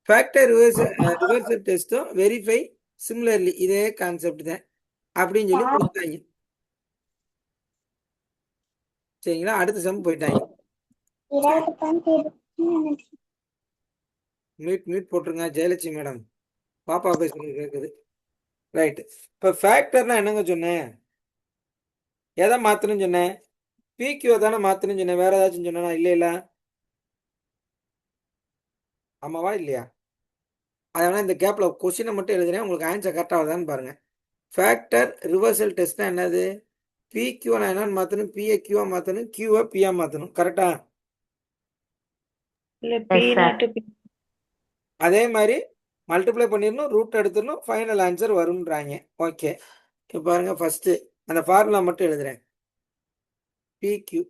ஃபேக்டர் ரிவர்சல் டெஸ்ட்டும் வெரிஃபை சிமிலர்லி இதே கான்செப்ட் தான் அப்படின்னு சொல்லி கொடுத்தாங்க. சரிங்களா, அடுத்த சம் போயிட்டாங்க. மியூட் போட்டுருங்க ஜெயலட்சுமி மேடம், பாப்பா பேசுறது கேட்குது. ரைட்டு. இப்போ ஃபேக்டர்னா என்னங்க சொன்னேன், எதை மாற்றணும்னு சொன்னேன், பிக்யூ தானே மாற்றணும்னு சொன்னேன். வேற ஏதாச்சும் சொன்னா இல்லை ஆமாவா இல்லையா? அதனால இந்த கேப்பில் கொஸ்டினை மட்டும் எழுதுறேன், உங்களுக்கு ஆன்சர் கரெக்டாக வருதான்னு பாருங்க. ஃபேக்டர் ரிவர்சல் டெஸ்ட்னா என்னது, பிக்யூ நான் என்னன்னு மாற்றணும், பிஏ கியூவா மாற்றணும், கியூவை பியா மாற்றணும். கரெக்டா? அதே மாதிரி மல்டிப்ளை பண்ணிடணும், ரூட் எடுத்துடணும், ஃபைனல் ஆன்சர் வரும்ன்றாங்க. ஓகே, இப்போ பாருங்க, ஃபர்ஸ்ட் அந்த ஃபார்முலா மட்டும் எழுதுறேன். பிக்யூ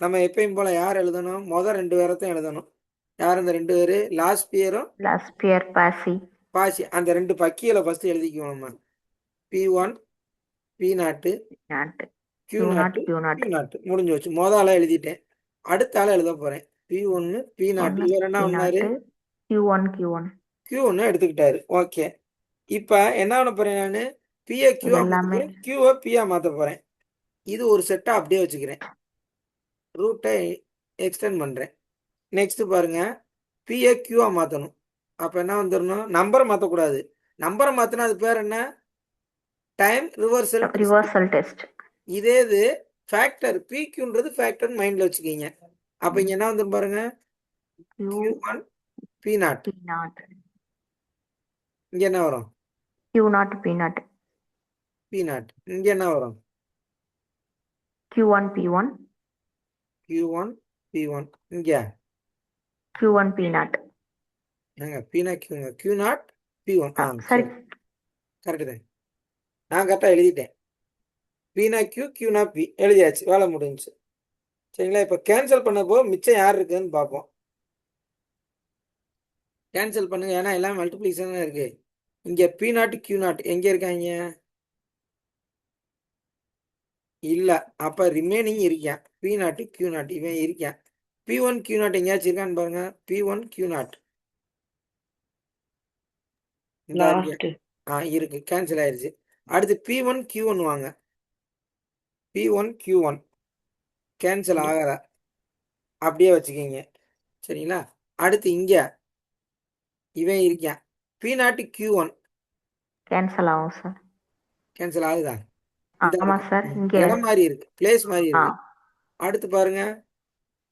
நம்ம எப்பயும் போல யார் எழுதணும், மொதல் 2 பேரத்தையும் எழுதணும். யார் அந்த 2 பேர், லாஸ்பியரும் பாசி. அந்த 2 பக்கியில் ஃபர்ஸ்ட் எழுதிக்குவோம் நம்ம. P1 P நாட்டு, Q நாட்டு, Q நாட்டு. முடிஞ்சு வச்சு மொதல் ஆளா எழுதிட்டேன். அடுத்த ஆளை எழுத போறேன். P1 P நாட்டு. இவர் என்ன பண்ணாரு, Q1 எடுத்துக்கிட்டாரு. ஓகே, இப்போ என்ன பண்ண போறேன், நான் பிஏ கியூவா மாற்ற போறேன், கியூவை பியா மாற்ற போறேன். இது ஒரு செட்டா அப்படியே வச்சுக்கிறேன், ரூட்டை எக்ஸ்டெண்ட் பண்றேன். நெக்ஸ்ட் பாருங்க, பிஏ கியூவா மாற்றணும். அப்போ என்ன வந்துடணும், நம்பரை மாற்றக்கூடாது. நம்பரை மாற்றினா அது பேர் என்ன, டைம் ரிவர்சல் டெஸ்ட். இதே இது ஃபேக்டர், பிக்யூன்றது ஃபேக்டர் மைண்ட்ல வச்சுக்கீங்க. அப்போ இங்க என்ன வந்து பாருங்க, Q1 P நாட். இங்க என்ன வரும், P நாட். இங்க என்ன வரும், Q1 P1. இங்க Q1 P not. P nought Q not P1. சரி, கரெக்டு தான், நான் கரெக்டாக எழுதிட்டேன். P nought Q naught P எழுதியாச்சு, வேலை முடிஞ்சுச்சு. சரிங்களா, இப்போ கேன்சல் பண்ண போது மிச்சம் யார் இருக்குன்னு பார்ப்போம். கேன்சல் பண்ணுங்க, ஏன்னா எல்லாம் மல்டிப்ளிகேஷன் தான் இருக்கு. இங்க P நாட் Q நாட் எங்க இருக்காங்க, இல்ல. அப்ப ரிமைனிங் இருக்கான், P நாட் Q நாட் இவன் இருக்கான். P1 Q நாட் எங்கேயாச்சும் இருக்கான்னு பாருங்க. P1 Q நாட் இருக்கு, கேன்சல் ஆயிருச்சு. அடுத்து P1 Q1 வாங்க, P1 Q1 கேன்சல் ஆகல, அப்படியே வச்சுக்கீங்க. சரிங்களா, அடுத்து இங்க இவன் இருக்கான், P நாட் Q1 கேன்சல் ஆகும் சார். கேன்சல் ஆகுதா, ஆமா சார், இங்க இடம் மாதிரி இருக்கு, பிளேஸ் மாதிரி இருக்கு. அடுத்து பாருங்க,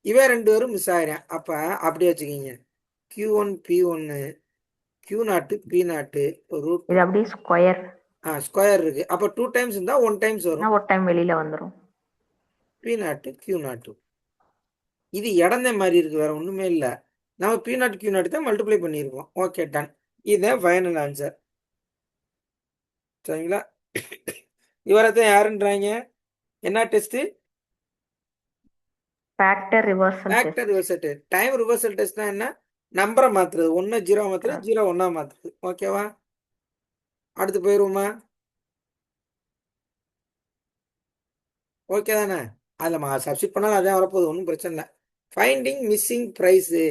இவன் 2 பேரும் மிஸ் ஆகிறேன். அப்ப அப்படியே வச்சுக்கீங்க, Q1 P1 Q naught P naught root. இது அப்படியே ஸ்கொயர். ஸ்கொயர் இருக்கு. அப்ப 2 டைம்ஸ் இருந்தா 1 டைம்ஸ் வரும், ஒரு டைம் வெளியில வந்துரும். P nought Q nought. இது இடந்தே மாதிரி இருக்கு, வேற ஒண்ணுமே இல்ல. நம்ம P நாட் Q நாட் தான் மல்டிப்ளை பண்ணியிருக்கோம். Okay, done. இதுதான் ஃபைனல் ஆன்சர். சரிங்களா, இவரத்தான் யாருன்றாங்க, என்ன test, factor reversal test. Time reversal டெஸ்ட்னா என்ன, நம்பரை மாத்துறது, 1 0 மாத்துறது, 0 1 மாத்துறது. ஓகேவா, அடுத்து போயிருவோமா, ஓகே தானே. அதில் சப்ஸ்டிட் பண்ணாலும் அதே வரப்போகுது, ஒன்றும் பிரச்சனை இல்லை. ஃபைண்டிங் மிஸ்ஸிங் ப்ரைஸு,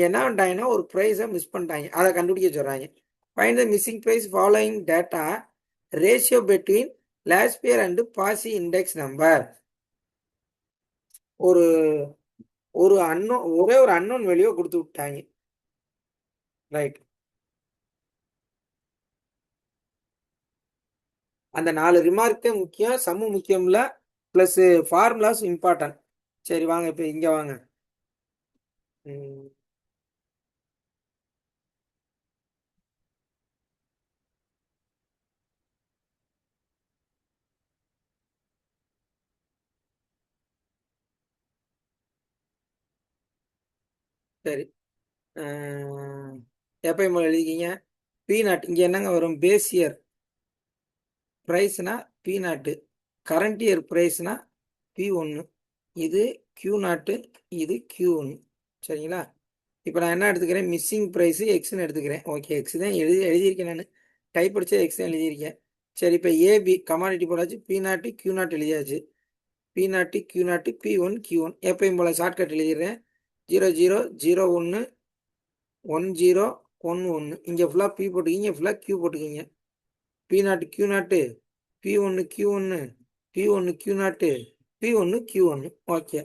என்ன பண்ணிட்டாங்கன்னா ஒரு ப்ரைஸை மிஸ் பண்ணிட்டாங்க, அதை கண்டுபிடிக்க சொல்கிறாங்க. Find the missing price following data, ratio between last year and Paasche index number. ஒரு ஒரே ஒரு அன்னோன் வேல்யூ கொடுத்து விட்டாங்க. ரைட். அந்த 4 ரிமார்க்கே முக்கியம், சம்மு முக்கியம்ல, ப்ளஸ் ஃபார்முலாஸ் இம்பார்ட்டன்ட். சரி வாங்க இப்போ இங்கே வாங்க. ம், சரி. எப்பயும் போல எழுதிக்கிங்க. பி நாட் இங்கே என்னங்க வரும்? பேஸ் இயர் ப்ரைஸ்னா பி நாட்டு, கரண்ட் இயர் ப்ரைஸ்னா P1, இது Q0, இது Q1. சரிங்களா? இப்போ நான் என்ன எடுத்துக்கிறேன்? மிஸ்ஸிங் ப்ரைஸு எக்ஸ்ன்னு எடுத்துக்கிறேன். ஓகே, எக்ஸ் தான் எழுதியிருக்கேன். நான் டைப் அடிச்சா எக்ஸ் தான் எழுதியிருக்கேன். சரி, இப்போ ஏபி கமாடிட்டி போடாச்சு. P0 Q0 எழுதியாச்சு. P0 Q0 P1 Q1 எப்பயும் போல் ஷார்ட்கட் எழுதிடுறேன். 00 01 10 11. இங்கே ஃபுல்லாக P போட்டுக்கிங்க, ஃபுல்லாக Q போட்டுக்கிங்க. P0 Q0 P1 Q1 P1 Q0 P1 Q1. Okay,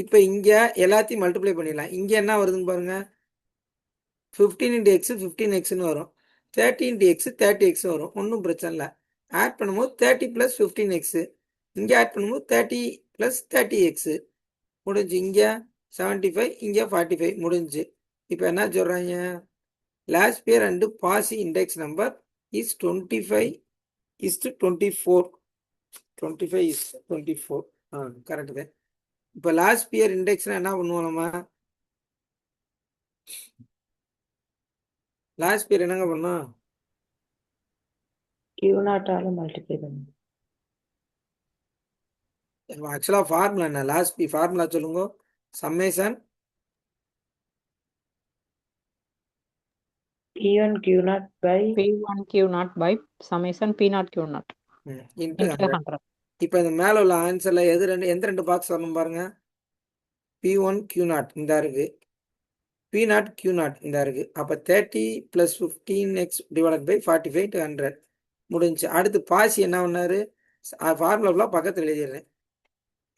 இப்போ இங்கே எல்லாத்தையும் மல்டிப்ளை பண்ணிடலாம். இங்கே என்ன வருதுன்னு பாருங்க. 15 × x 15xன்னு வரும். 30 × x 30x வரும். ஒன்றும் பிரச்சனை இல்லை. ஆட் பண்ணும்போது 30 + 15x, இங்கே ஆட் பண்ணும்போது 30 + 30x முடிஞ்சு. இங்கே 75, இங்கே 45 முடிஞ்சு. இப்போ என்ன சொல்கிறாங்க? Last year and Paasche index number is 25:24. 25:24. Correct தான். இப்போ லாஸ்ட் இயர் இண்டெக்ஸ்னால் என்ன பண்ணுவோம் நம்ம? லாஸ்ட் இயர் என்னங்க பண்ணோம்? Q0 மல்டிப்ளை பண்ணுங்க. ஆக்சுவலாக ஃபார்முலா என்ன? லாஸ்ட் ஃபார்முலா சொல்லுங்க. Summation P1 Q0 by P1 Q0 by summation P0 Q0 into into 100. 100. இப்போ இந்த மேலே உள்ள ஆன்சரில் எந்த ரெண்டு பாக்ஸ் வரணும் பாருங்க. P1 Q0 இந்த இருக்கு, P0 Q0 இந்த இருக்கு. அப்போ 30 + 15x / 45 to 100 முடிஞ்சு. அடுத்து பாசி என்ன பண்ணாரு? ஃபார்முலா பக்கத்தில் எழுதிடுறேன்.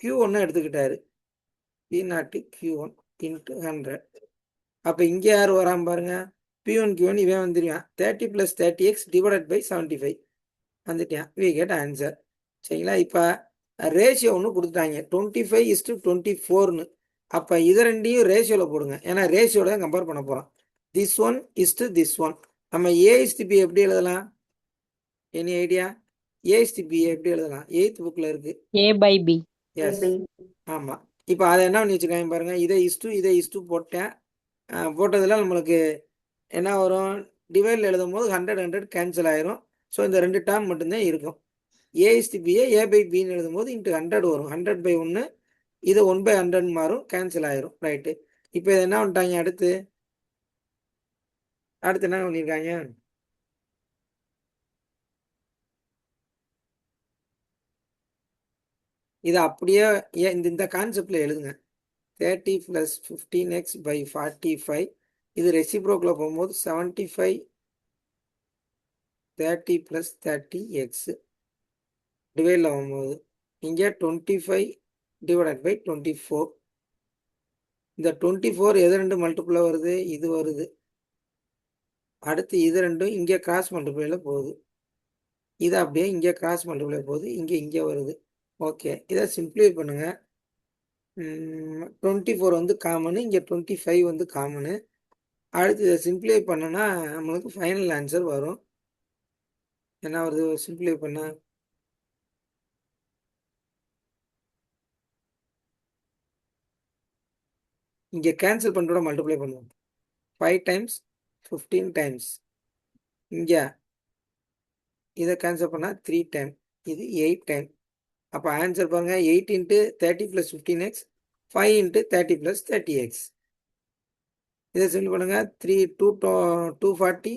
Q1 எடுத்துக்கிட்டாரு. P0 Q1 into 100. அப்போ இங்கே யார் வராம பாருங்க? P1 Q1 இவன் வந்துடுவான். 30 + 30x / 75 வந்துட்டான். We get answer. சரிங்களா? இப்போ ரேஷியோ ஒன்று கொடுத்துட்டாங்க, 25:24ன்னு. அப்போ இதை ரெண்டையும் ரேஷியோவில் போடுங்க. ஏன்னா ரேஷியோட தான் கம்பேர் பண்ண போகிறோம். this one this one. நம்ம A/B எப்படி எழுதலாம்? Any idea? A/B எப்படி எழுதலாம்? 8th புக்கில் இருக்குது. A by B. எஸ், ஆமாம். இப்போ அதை என்ன பண்ணி வச்சுருக்காங்க பாருங்க. இதை இஸ்டு போட்டேன். போட்டதில் நம்மளுக்கு என்ன வரும்? டிவைடில் எழுதும் போது 100 கேன்சல் ஆயிரும். ஸோ இந்த 2 டேர்ம் மட்டும்தான் இருக்கும். A/Bயை A/Bன்னு எழுதும் போது இன்ட்டு 100 வரும். 100/1, இது 1/100 மாறும், கேன்சல் ஆயிரும். ரைட்டு. இப்போ இதை என்ன பண்ணிட்டாங்க? அடுத்து என்ன பண்ணியிருக்காங்க? இதை அப்படியே இந்த கான்செப்டில் எழுதுங்க. 30 + 15x / 45. இது ரெசிப்ரோக்கில் போகும்போது 75 30 + 30x டிவைடில் போகும்போது இங்கே 25 / 24. இந்த 24 எது ரெண்டு மல்டிப்ளை வருது? இது வருது. அடுத்து இது ரெண்டும் இங்கே கிராஸ் மல்டிப்ளைல போகுது. இது அப்படியே இங்கே கிராஸ் மல்டிப்ளை போகுது. இங்கே வருது. ஓகே, இதை சிம்பிளிஃபை பண்ணுங்க. 24 வந்து காமனு, இங்கே 25 வந்து காமனு. அடுத்து இதை சிம்பிளிஃபை பண்ணோன்னா நம்மளுக்கு ஃபைனல் ஆன்சர் வரும். என்ன வருது சிம்பிளிஃபை பண்ண? இங்கே கேன்சல் பண்ணுறோட மல்டிப்ளை பண்ணுவோம். 5 டைம்ஸ் 15 டைம்ஸ். இங்கே இதை கேன்சல் பண்ணால் 3 டைம், இது 8 டைம். அப்போ ஆன்சர் பாருங்க, 8 × 30 + 15x, 5 × 30 + 30x. இதை சிம்பிள் பண்ணுங்க. 3 240,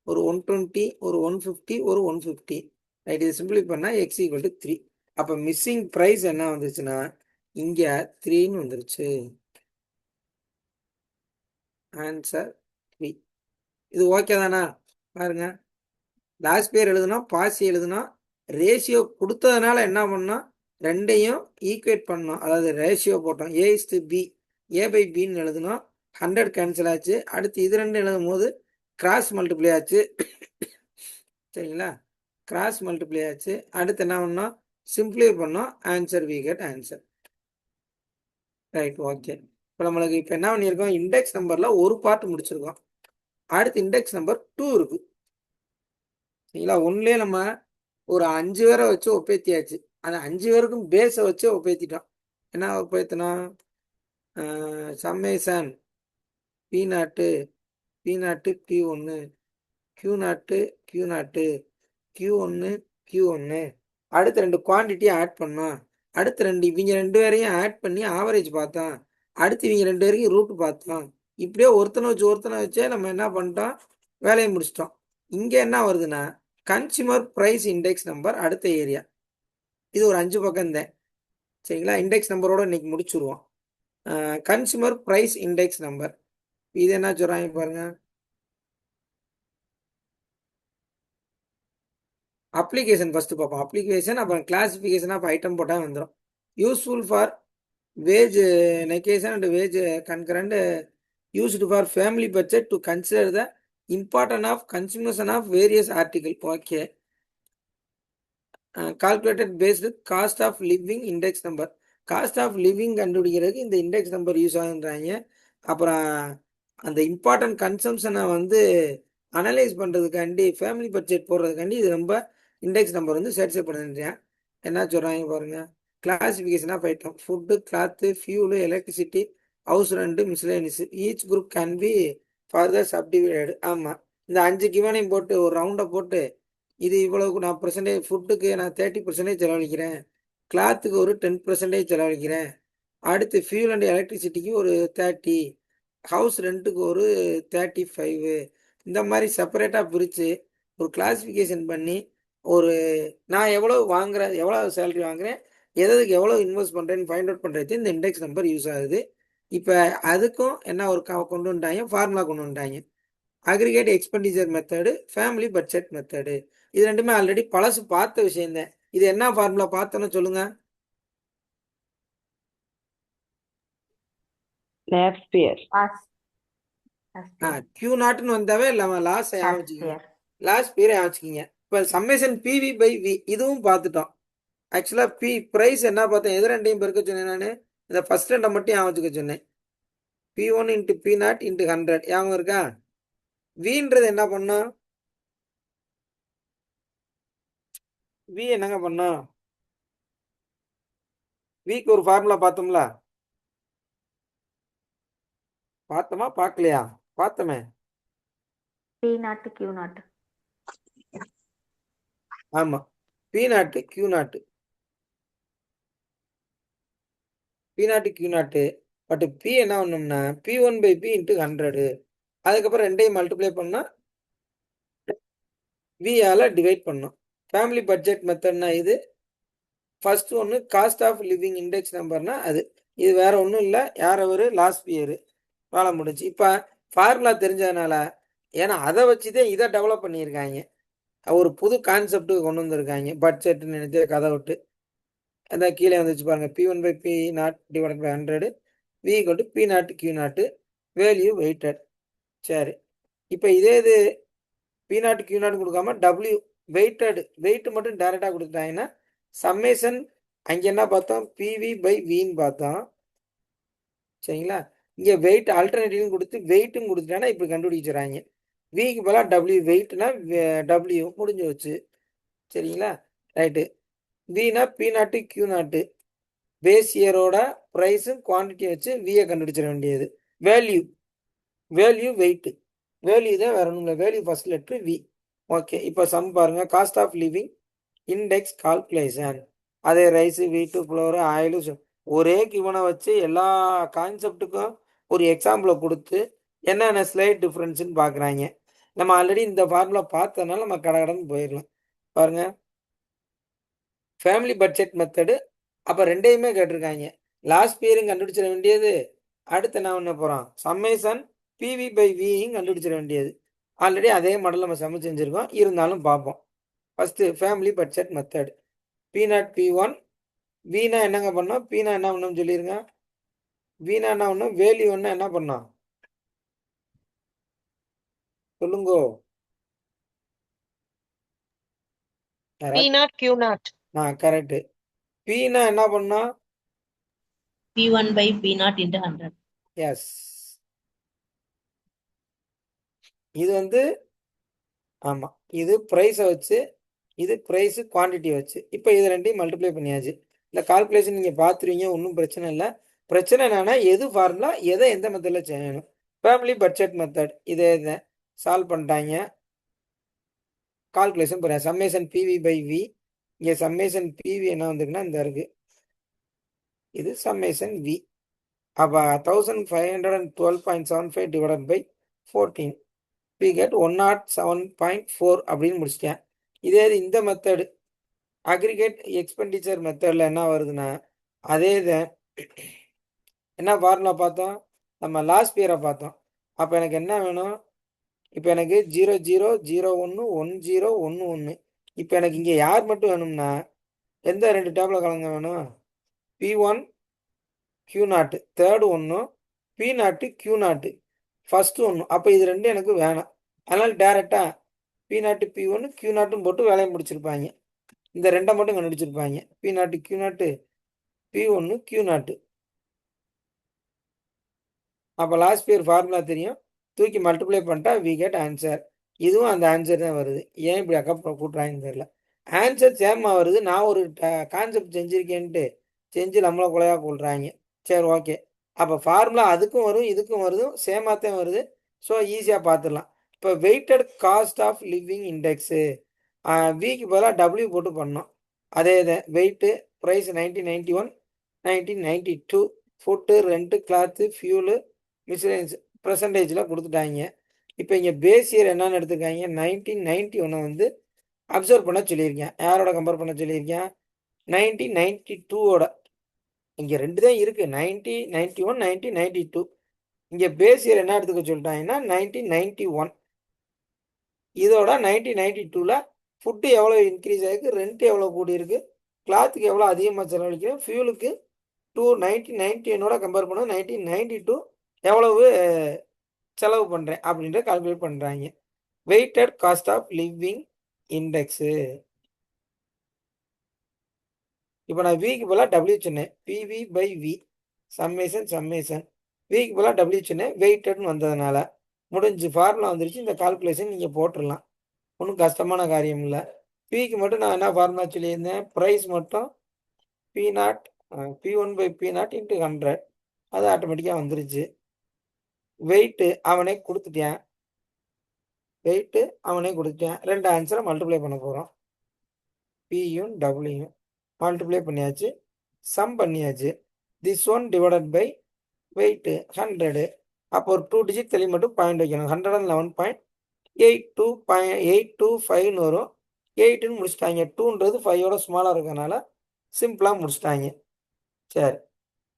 ஒரு 120, ஒரு 150, ஒரு 150. ரைட். இதை சிம்பிளை பண்ணால் x = 3. அப்போ மிஸ்ஸிங் ப்ரைஸ் என்ன வந்துச்சுன்னா இங்கே 3ன்னு வந்துருச்சு. ஆன்சர் 3. இது ஓகே தானா? பாருங்க, லாஸ்ட் பேர் எழுதணும், பாசி எழுதணும். ரேஷியோ கொடுத்ததுனால என்ன பண்ணோம்? ரெண்டையும் ஈக்குவேட் பண்ணோம். அதாவது ரேஷியோ போட்டோம். A/B ஏ பை பின்னு எழுதணும். 100 கேன்சல் ஆச்சு. அடுத்து இது ரெண்டு எழுதும் போது கிராஸ் மல்டிப்ளை ஆச்சு. சரிங்களா, கிராஸ் மல்டிப்ளை ஆச்சு. அடுத்து என்ன பண்ணோம், சிம்பிளை பண்ணோம். Answer we get answer. Right, okay. இப்போ நம்மளுக்கு இப்போ என்ன பண்ணியிருக்கோம், இண்டெக்ஸ் நம்பரில் ஒரு பார்ட் முடிச்சிருக்கோம். அடுத்து இண்டெக்ஸ் நம்பர் 2 இருக்கு. சரிங்களா, ஒன்றுலேயே நம்ம ஒரு 5 பேரை வச்சு ஒப்பேத்தியாச்சு. அந்த 5 பேருக்கும் பேஸை வச்சு ஒப்பேத்திட்டோம். என்ன ஒப்பேத்தினோம், சம்மேஷன் பி நாட்டு P1 Q0 Q1 அடுத்த ரெண்டு குவான்டிட்டியை ஆட் பண்ணோம். அடுத்த இவங்க ரெண்டு பேரையும் ஆட் பண்ணி ஆவரேஜ் பார்த்தோம். அடுத்து இவங்க ரெண்டு பேரையும் ரூட் பார்த்தோம். இப்படியே ஒருத்தனை வச்சே நம்ம என்ன பண்ணிட்டோம், வேலையை முடிச்சிட்டோம். இங்கே என்ன வருதுன்னா கன்சியூமர் ப்ரைஸ் இண்டெக்ஸ் நம்பர் அடுத்த ஏரியா. இது ஒரு 5 பக்கம் தான். சரிங்களா, இண்டெக்ஸ் நம்பரோட இன்னைக்கு முடிச்சுருவோம். கன்சியூமர் ப்ரைஸ் இண்டெக்ஸ் நம்பர் இது என்ன சொல்கிறாங்க பாருங்க. அப்ளிகேஷன் ஃபஸ்ட்டு பார்ப்போம். அப்ளிகேஷன் அப்புறம் கிளாசிஃபிகேஷன் ஆஃப் ஐட்டம் போட்டால் வந்துடும். Useful for wage negotiation and wage concurrent used for family budget to consider the importance of consumption of various articles. Okay. Calculated based cost of living index number. Cost of living கண்டுபிடிக்கிறதுக்கு இந்த index number use ஆகுன்றாங்க. அப்புறம் அந்த important கன்சம்ஷனை வந்து analyse பண்ணுறதுக்காண்டி family budget போடுறதுக்காண்டி இது ரொம்ப index number வந்து satisfy பண்ணுறேன். என்ன சொல்கிறாங்க பாருங்கள். Classification of item, food, cloth, fuel, electricity, house rent, miscellaneous. Each group can be further subdivided. ஆமாம், இந்த 5 கிவனையும் போட்டு ஒரு ரவுண்டை போட்டு இது இவ்வளவுக்கு நான் பெர்சன்டேஜ், ஃபுட்டுக்கு நான் 30% செலவழிக்கிறேன், கிளாத்துக்கு ஒரு 10% செலவழிக்கிறேன், அடுத்து ஃபியூல் அண்ட் எலக்ட்ரிசிட்டிக்கு ஒரு 30, ஹவுஸ் ரெண்ட்டுக்கு ஒரு 35, இந்த மாதிரி செப்பரேட்டாக பிரித்து ஒரு கிளாசிஃபிகேஷன் பண்ணி ஒரு நான் எவ்வளோ வாங்குறேன், எவ்வளோ சேலரி வாங்குறேன், எதுக்கு எவ்வளோ இன்வெஸ்ட் பண்ணுறேன்னு ஃபைண்ட் அவுட் பண்ணுறது இந்த இண்டெக்ஸ் நம்பர் யூஸ் ஆகுது. இப்போ அதுக்கும் என்ன ஒரு கொண்டு வந்துட்டாங்க, ஃபார்முலா கொண்டு வந்துட்டாங்க. Aggregate expenditure method, family budget method. இது ரெண்டுமே ஆல்ரெடி பழசு பார்த்த விஷயம்தான். இது என்ன ஃபார்முலா பார்த்தோன்னு சொல்லுங்க. Q நாட்னு வந்தாவே லாஸ் ஆரம்பிச்சிக்கிங்க, லாஸ்ட் பீரை ஆரம்பிச்சிக்கிங்க. இப்போ சம்மேஷன் PV by V இதுவும் பார்த்துட்டோம். ஆக்சுவலாக ப்ரைஸ் என்ன பார்த்தேன், எது ரெண்டையும் பெருக்க சொன்னேன் நான், இந்த ஃபர்ஸ்ட் ரெண்டை மட்டும் ஞாபகம் சொன்னேன். P1 × P0 × 100 ஞாபகம் இருக்கா. வின்றது என்ன பண்ணோம், வி என்னங்க பண்ணோம், விக்கு ஒரு ஃபார்முலா பார்த்தோம்ல, பார்த்தோமா பார்க்கலையா, பார்த்தோமே. P0 Q0. ஆமாம், P0 Q0 பட் P என்ன பண்ணோம்னா P1 by P × 100. அதுக்கப்புறம் ரெண்டையும் மல்டிப்ளை பண்ணால் வியால் டிவைட் பண்ணோம். ஃபேமிலி பட்ஜெட் மெத்தட்னா இது. ஃபர்ஸ்ட் ஒன்று காஸ்ட் ஆஃப் லிவிங் இண்டெக்ஸ் நம்பர்னா அது. இது வேற ஒன்றும் இல்லை, யார் அவர் லாஸ்ட் இயர் வேலை முடிஞ்சு. இப்போ ஃபார்முலா தெரிஞ்சதுனால, ஏன்னா அதை வச்சு தான் இதை டெவலப் பண்ணியிருக்காங்க, ஒரு புது கான்செப்டுக்கு கொண்டு வந்திருக்காங்க. பட்ஜெட்னு நினைச்ச கதை விட்டு அதான் கீழே வந்துச்சு பாருங்க. P1 by P0 / 100 V = P0 Q0 value weighted. சரி, இப்போ இதே இது P0 Q0 கொடுக்காம W வெயிட் மட்டும் டைரெக்டாக கொடுத்துட்டாங்கன்னா சம்மேஷன் அங்கே என்ன பார்த்தோம், PV by Vன்னு பார்த்தோம். சரிங்களா, இங்கே வெயிட் ஆல்டர்னேட்டிவ்னு கொடுத்து வெயிட்டும் கொடுத்துட்டாங்கன்னா இப்படி கண்டுபிடிச்சிடறாங்க. விக்கு பதிலாக W வெயிட்னா W முடிஞ்சு வச்சு. சரிங்களா, ரைட்டு. வினா P0 Q0 பேஸ் இயரோட ப்ரைஸும் குவான்டிட்டியை வச்சு வியை கண்டுபிடிச்சிட வேண்டியது. வேல்யூ வெயிட்டு, வேல்யூ தான் வேற ஒன்றும் இல்லை, value first letter V. Okay, இப்போ சம் பாருங்க. Cost of living index calculation. அதே ரைஸு, வீட்டு, ஃப்ளோரு, ஆயிலு, ஒரே கிவனை வச்சு எல்லா கான்செப்டுக்கும் ஒரு எக்ஸாம்பிளை கொடுத்து என்னென்ன ஸ்லைட் டிஃப்ரென்ஸ்ன்னு பார்க்குறாங்க. நம்ம ஆல்ரெடி இந்த ஃபார்முலா பார்த்ததுனால நம்ம கடகடன்னு போயிடலாம். பாருங்க, ஃபேமிலி பட்ஜெட் மெத்தடு. அப்போ ரெண்டையுமே கேட்டிருக்காங்க. லாஸ்ட் இயரும் கண்டுபிடிச்சிட வேண்டியது, அடுத்து என்ன பண்ண போகிறோம், சம்மேஷன் PV by Vயும் கண்டுபிடிச்சிட வேண்டியது. ஆல்ரெடி அதே மாடல் நம்ம சமைச்சு செஞ்சுருக்கோம், இருந்தாலும் பார்ப்போம். First family budget method. P0 P1 வினா என்னங்க பண்ணோம், P0 என்ன பண்ணோம்னு சொல்லிடுங்க. வீணா என்ன ஒன்று வேல்யூ ஒன்று என்ன பண்ணோம் சொல்லுங்கோ P naught Q naught. Correct. பீனா என்ன பண்ணோம் P1 by P naught into 100. Yes. இது வந்து ஆமாம் இது ப்ரைஸை வச்சு இது ப்ரைஸு குவான்டிட்டி வச்சு இப்போ இது ரெண்டையும் மல்டிப்ளை பண்ணியாச்சு. இந்த கால்குலேஷன் நீங்கள் பார்த்துருவீங்க, ஒன்றும் பிரச்சனை இல்லை. பிரச்சனை என்னன்னா எது ஃபார்முலா எதை எந்த மெத்தடில் செய்யணும். ஃபேமிலி பட்ஜெட் மெத்தட் இதே இதை சால்வ் பண்ணிட்டாங்க. கால்குலேஷன் போகிறேன் சம்மேஷன் பிவி பை வி. இங்கே சம்மேஷன் பிவி என்ன வந்திருக்குன்னா இந்த இருக்கு, இது சம்மேஷன் வி. அப்போ 1512.75 டிவைடட் பை 14 we get 107.4 அப்படின்னு முடிச்சிட்டேன். இதே இது இந்த மெத்தடு அக்ரிகேட் எக்ஸ்பெண்டிச்சர் மெத்தடில் என்ன வருதுன்னா அதே தான். என்ன ஃபார்முலா பார்த்தோம், நம்ம லாஸ்ட் இயரை பார்த்தோம். அப்போ எனக்கு என்ன வேணும், இப்போ எனக்கு 00011011. இப்போ எனக்கு இங்கே யார் மட்டும் வேணும்னா எந்த ரெண்டு டேபிள் கலங்க வேணும், P1 Q0 தேர்டு ஒன்றும் P0 Q0 ஃபஸ்ட்டு ஒன்று. அப்போ இது ரெண்டு எனக்கு வேணும். அதனால் டேரெக்டாக P0 P1 Q0 போட்டு வேலையை முடிச்சிருப்பாங்க. இந்த ரெண்டை மட்டும் கண்டுபிடிச்சிருப்பாங்க, P0 Q0 P1 Q0. அப்போ லாஸ்ட் இயர் ஃபார்முலா தெரியும், தூக்கி மல்டிப்ளை பண்ணிட்டா வி கெட் ஆன்சர். இதுவும் அந்த ஆன்சர் தான் வருது. ஏன் இப்படி அக்கப்புறம் கூட்டுறாங்கன்னு தெரியல. ஆன்சர் சேமாக வருது. நான் ஒரு கான்செப்ட் செஞ்சுருக்கேன்ட்டு செஞ்சு நம்மளை கொலையாக கொள்றாங்க. சரி ஓகே, அப்போ ஃபார்முலா அதுக்கும் வரும் இதுக்கும் வருது, சேமாக தான் வருது. ஸோ ஈஸியாக பார்த்துடலாம். இப்போ weighted cost of living index விக்கு பதிலாக டபிள்யூ போட்டு பண்ணோம். அதே தான் weight price 1991 1992 food rent cloth fuel miscellaneous பர்சன்டேஜில் கொடுத்துட்டாங்க. இப்போ இங்கே பேஸ் இயர் என்னன்னு எடுத்துருக்காங்க, 1991 வந்து அப்சர்வ் பண்ண சொல்லியிருக்கேன். யாரோட கம்பேர் பண்ண சொல்லியிருக்கேன், 1992ஓட. இங்கே ரெண்டு தான் இருக்குது, 1991 1992. இங்கே பேஸ் இயர் என்ன எடுத்துக்க சொல்லிட்டாங்கன்னா 1991. இதோட 1992ல் ஃபுட்டு எவ்வளோ இன்க்ரீஸ் ஆகிருக்கு, ரெண்ட் எவ்வளோ கூடியிருக்கு, கிளாத்துக்கு எவ்வளோ அதிகமாக செலவழிக்கிறேன், ஃபியூலுக்கு 1991ஓட கம்பேர் பண்ண 1992 எவ்வளவு செலவு பண்ணுறேன் அப்படின்ற கால்குலேட் பண்ணுறாங்க. Weighted cost of living index. இப்போ நான் விக்கு போல டபிள்யூ சொன்னேன், பிவி பை வி சம்மேஷன் விக்கு போல டபிள்யூ சொன்னேன், வெயிட்டட்னு வந்ததுனால முடிஞ்சு ஃபார்முலா வந்துருச்சு. இந்த கால்குலேஷன் நீங்கள் போட்டுடலாம், ஒன்றும் கஷ்டமான காரியம் இல்லை. பிக்கு மட்டும் நான் என்ன ஃபார்முலா சொல்லியிருந்தேன், ப்ரைஸ் மட்டும் P0 P1 by P0 into 100. அது ஆட்டோமேட்டிக்காக வந்துருச்சு. வெயிட்டு அவனே கொடுத்துட்டேன், ரெண்டு ஆன்சரை மல்டிப்ளை பண்ண போகிறோம். பியும் டபிள்யூயும் மல்டிப்ளை பண்ணியாச்சு, சம் பண்ணியாச்சு. This one divided by weight 100. அப்போ ஒரு 2 டிஜிட் தள்ளி மட்டும் பாயிண்ட் வைக்கணும். 111.825 வரும். 8ன்னு முடிச்சிட்டாங்க. 2ன்றது 5ஓட ஸ்மாலாக இருக்கனால சிம்பிளாக முடிச்சிட்டாங்க. சரி,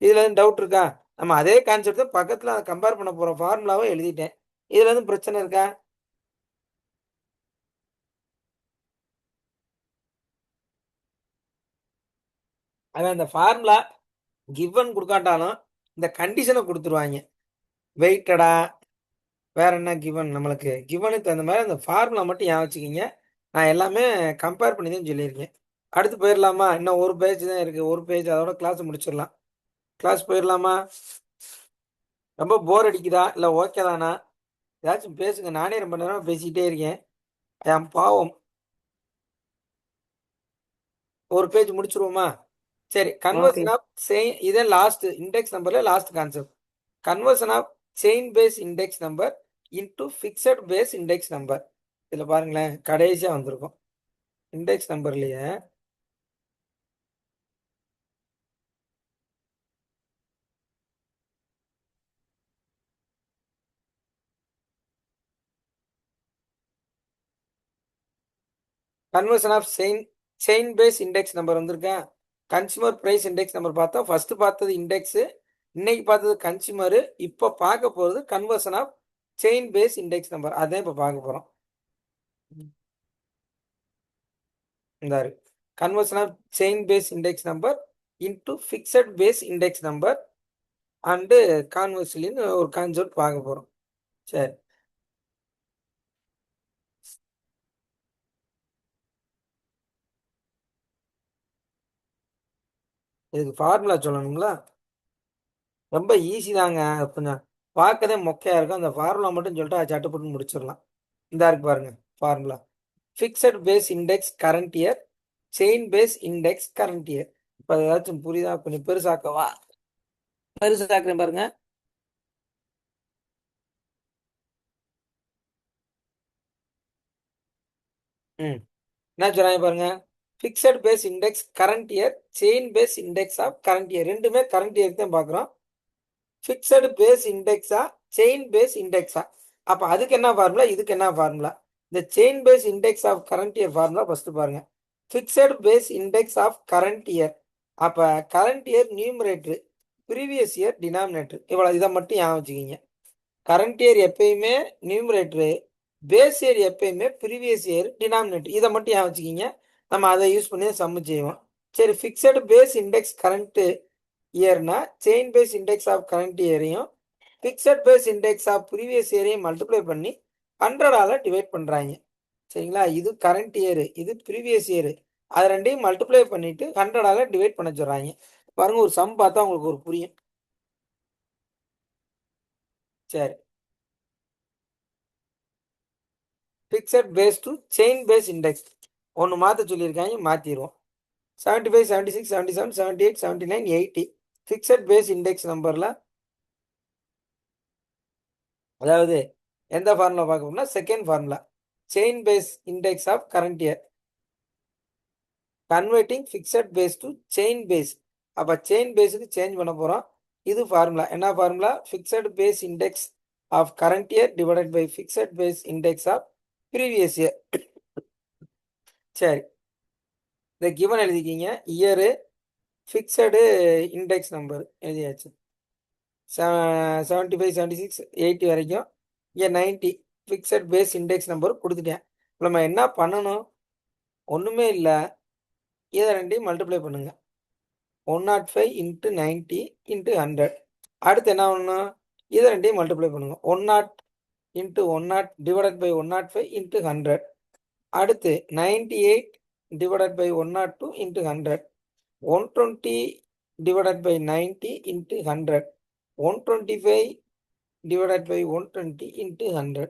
இதில் எதுவும் டவுட் இருக்கா? நம்ம அதே கான்செப்டை பக்கத்தில் அதை கம்பேர் பண்ண போகிற ஃபார்முலாவை எழுதிட்டேன். இதில் எதுவும் பிரச்சனை இருக்கா? அதான் இந்த ஃபார்முலா கிவன் கொடுக்காட்டாலும் இந்த கண்டிஷனை கொடுத்துருவாங்க. வெயிட்டடா வேற என்ன கிவன், நம்மளுக்கு கிவனுக்கு தகுந்த மாதிரி அந்த ஃபார்முலா மட்டும் ஞாபகம் வச்சுக்கிங்க. நான் எல்லாமே கம்பேர் பண்ணி தான் சொல்லியிருக்கேன். அடுத்து போயிடலாமா? இன்னும் ஒரு பேஜ் தான் இருக்குது, ஒரு பேஜ் அதோட கிளாஸ் முடிச்சிடலாம். கிளாஸ் போயிடலாமா? ரொம்ப போர் அடிக்குதா இல்லை ஓகே தானா? ஏதாச்சும் பேசுங்க, நானே ரொம்ப நேரம் பேசிக்கிட்டே இருக்கேன். என் பாவம். ஒரு பேஜ் முடிச்சிருவோமா? சரி, கன்வர்ஷன் ஆஃப் செயின், இதே லாஸ்ட் இண்டெக்ஸ் நம்பர்ல last concept. Conversion of chain base index number into fixed base index number. இதில் பாருங்களேன், கடைசியாக வந்திருக்கும் இண்டெக்ஸ் நம்பர்லேயே. Conversion of chain base index number வந்திருக்கா? கன்சியூமர் ப்ரைஸ் இண்டெக்ஸ் நம்பர் பார்த்தா ஃபர்ஸ்ட் பார்த்தது இண்டெக்ஸு, இன்னைக்கு பார்த்தது கன்சியூமரு, இப்போ பார்க்க போகிறது conversion of chain base index number. அதான் இப்போ பார்க்க போகிறோம். இந்த conversion of chain base index number into fixed base index number. And கான்வர்ஸ்லின்னு ஒரு கான்செப்ட் பார்க்க போகிறோம். சரி, இதுக்கு ஃபார்முலா சொல்லணுங்களா? ரொம்ப ஈஸி தாங்க. கொஞ்சம் பார்க்கதே மொக்கையாக இருக்கும். அந்த ஃபார்முலா மட்டும் சொல்லிட்டு அது சட்டுப்பட்டு முடிச்சிடலாம். இந்த இருக்கு பாருங்க formula. Fixed base index current year, chain base index current year. இப்போ ஏதாச்சும் புரியுதா? கொஞ்சம் பெருசாக்கவா? பெருசாக்குறேன் பாருங்க. ம் என்ன சொல்றாங்க பாருங்க. Fixed base index current year, chain base index of current year. ரெண்டுமே கரண்ட் இயர் தான் பார்க்குறோம். ஃபிக்ஸடு பேஸ் இண்டெக்ஸா, செயின் பேஸ் இண்டெக்ஸா? அப்போ அதுக்கு என்ன ஃபார்முலா, இதுக்கு என்ன ஃபார்முலா? இந்த chain base index of current year formula first பாருங்க. Fixed base index of current year. அப்போ current year numerator, previous year denominator. இவ்வளோ இதை மட்டும் ஞாபகம் வச்சுக்கிங்க. கரண்ட் இயர் எப்பயுமே நியூமரேட்டரு, பேஸ் இயர் எப்பயுமே ப்ரீவியஸ் இயர் டினாமினேட்டர். இதை மட்டும் ஞாபகம் வச்சுக்கிங்க. நம்ம அதை யூஸ் பண்ணி சம்மு செய்வோம். சரி, ஃபிக்ஸடு பேஸ் இண்டெக்ஸ் கரண்ட் இயர்னா chain base index of current இயரையும் fixed base index of previous இயரையும் மல்டிப்ளை பண்ணி 100ஆல் டிவைட் பண்ணுறாங்க. சரிங்களா? இது கரண்ட் இயரு, இது ப்ரீவியஸ் இயரு. அது ரெண்டையும் மல்டிப்ளை பண்ணிட்டு 100ஆல் டிவைட் பண்ண சொல்கிறாங்க. பாருங்க, ஒரு சம் பார்த்தா உங்களுக்கு ஒரு புரியும். சரி, fixed base to chain base index ஒன்று மாற்ற சொல்லியிருக்காங்க, மாற்றிடுவோம். 75, 76, 77, 78, 79, 80 ஃபிக்ஸட் பேஸ் இண்டெக்ஸ் நம்பரில், அதாவது எந்த ஃபார்முலா பார்க்க போறோம்னா second formula, chain base index of current year converting fixed base to chain base. அப்போ செயின் பேஸுக்கு சேஞ்ச் பண்ண போகிறோம். இது ஃபார்முலா. என்ன formula? Fixed base index of current year divided by fixed base index of previous year. சரி, இதை given எழுதிக்கிங்க. Year, fixed index number எழுதியாச்சு. 75, 76, 80 வரைக்கும். இங்கே 90 ஃபிக்ஸட் பேஸ் இண்டெக்ஸ் நம்பர் கொடுத்துட்டேன். நம்ம என்ன பண்ணணும்? ஒன்றுமே இல்லை, இதை ரெண்டையும் மல்டிப்ளை பண்ணுங்க. 105 இன்ட்டு 90 இன்ட்டு 100. அடுத்து என்ன பண்ணணும்? இதை ரெண்டையும் மல்டிப்ளை பண்ணுங்க. 10 இன்ட்டு 10 டிவைடட் பை 105 இன்ட்டு 100. அடுத்து 98 divided by 102 into 100. 120 divided by 90 into 100. 125 divided by 120 into 100.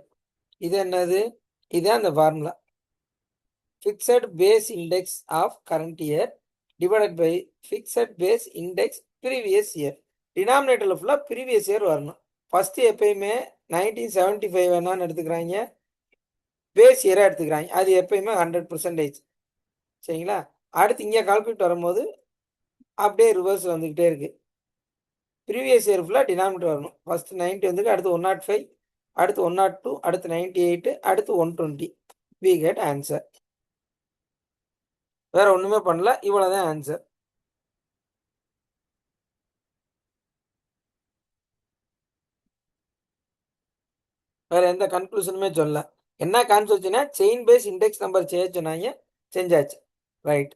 இது என்னது? இதுதான் அந்த formula. Fixed base index of current year divided by fixed base index previous year. டினாமினேட்டரில் ஃபுல்லாக ப்ரீவியஸ் இயர் வரணும். ஃபஸ்ட்டு எப்பயுமே 1975 வேணான்னு எடுத்துக்கிறாங்க, பேஸ் இயராக எடுத்துக்கிறாங்க. அது எப்பயுமே 100%. சரிங்களா? அடுத்து இங்கே கால்குலேட் வரும்போது அப்படியே ரிவர்ஸ் வந்துக்கிட்டே இருக்குது. ப்ரீவியஸ் இயர் ஃபுல்லாக டினாமினேட்டர் வரணும். ஃபஸ்ட்டு 90 வந்துருக்கு, அடுத்து 105, அடுத்து 102, அடுத்து 98, அடுத்து 120. We get answer. வேற ஒன்றுமே பண்ணல, இவ்வளோதான் ஆன்சர். வேற எந்த கன்க்ளூஷனுமே சொல்லல. என்ன கான்செப்ட்னா செயின் பேஸ் இண்டெக்ஸ் நம்பர் செய்ய சொன்னாங்க, செஞ்சாச்சு. ரைட்.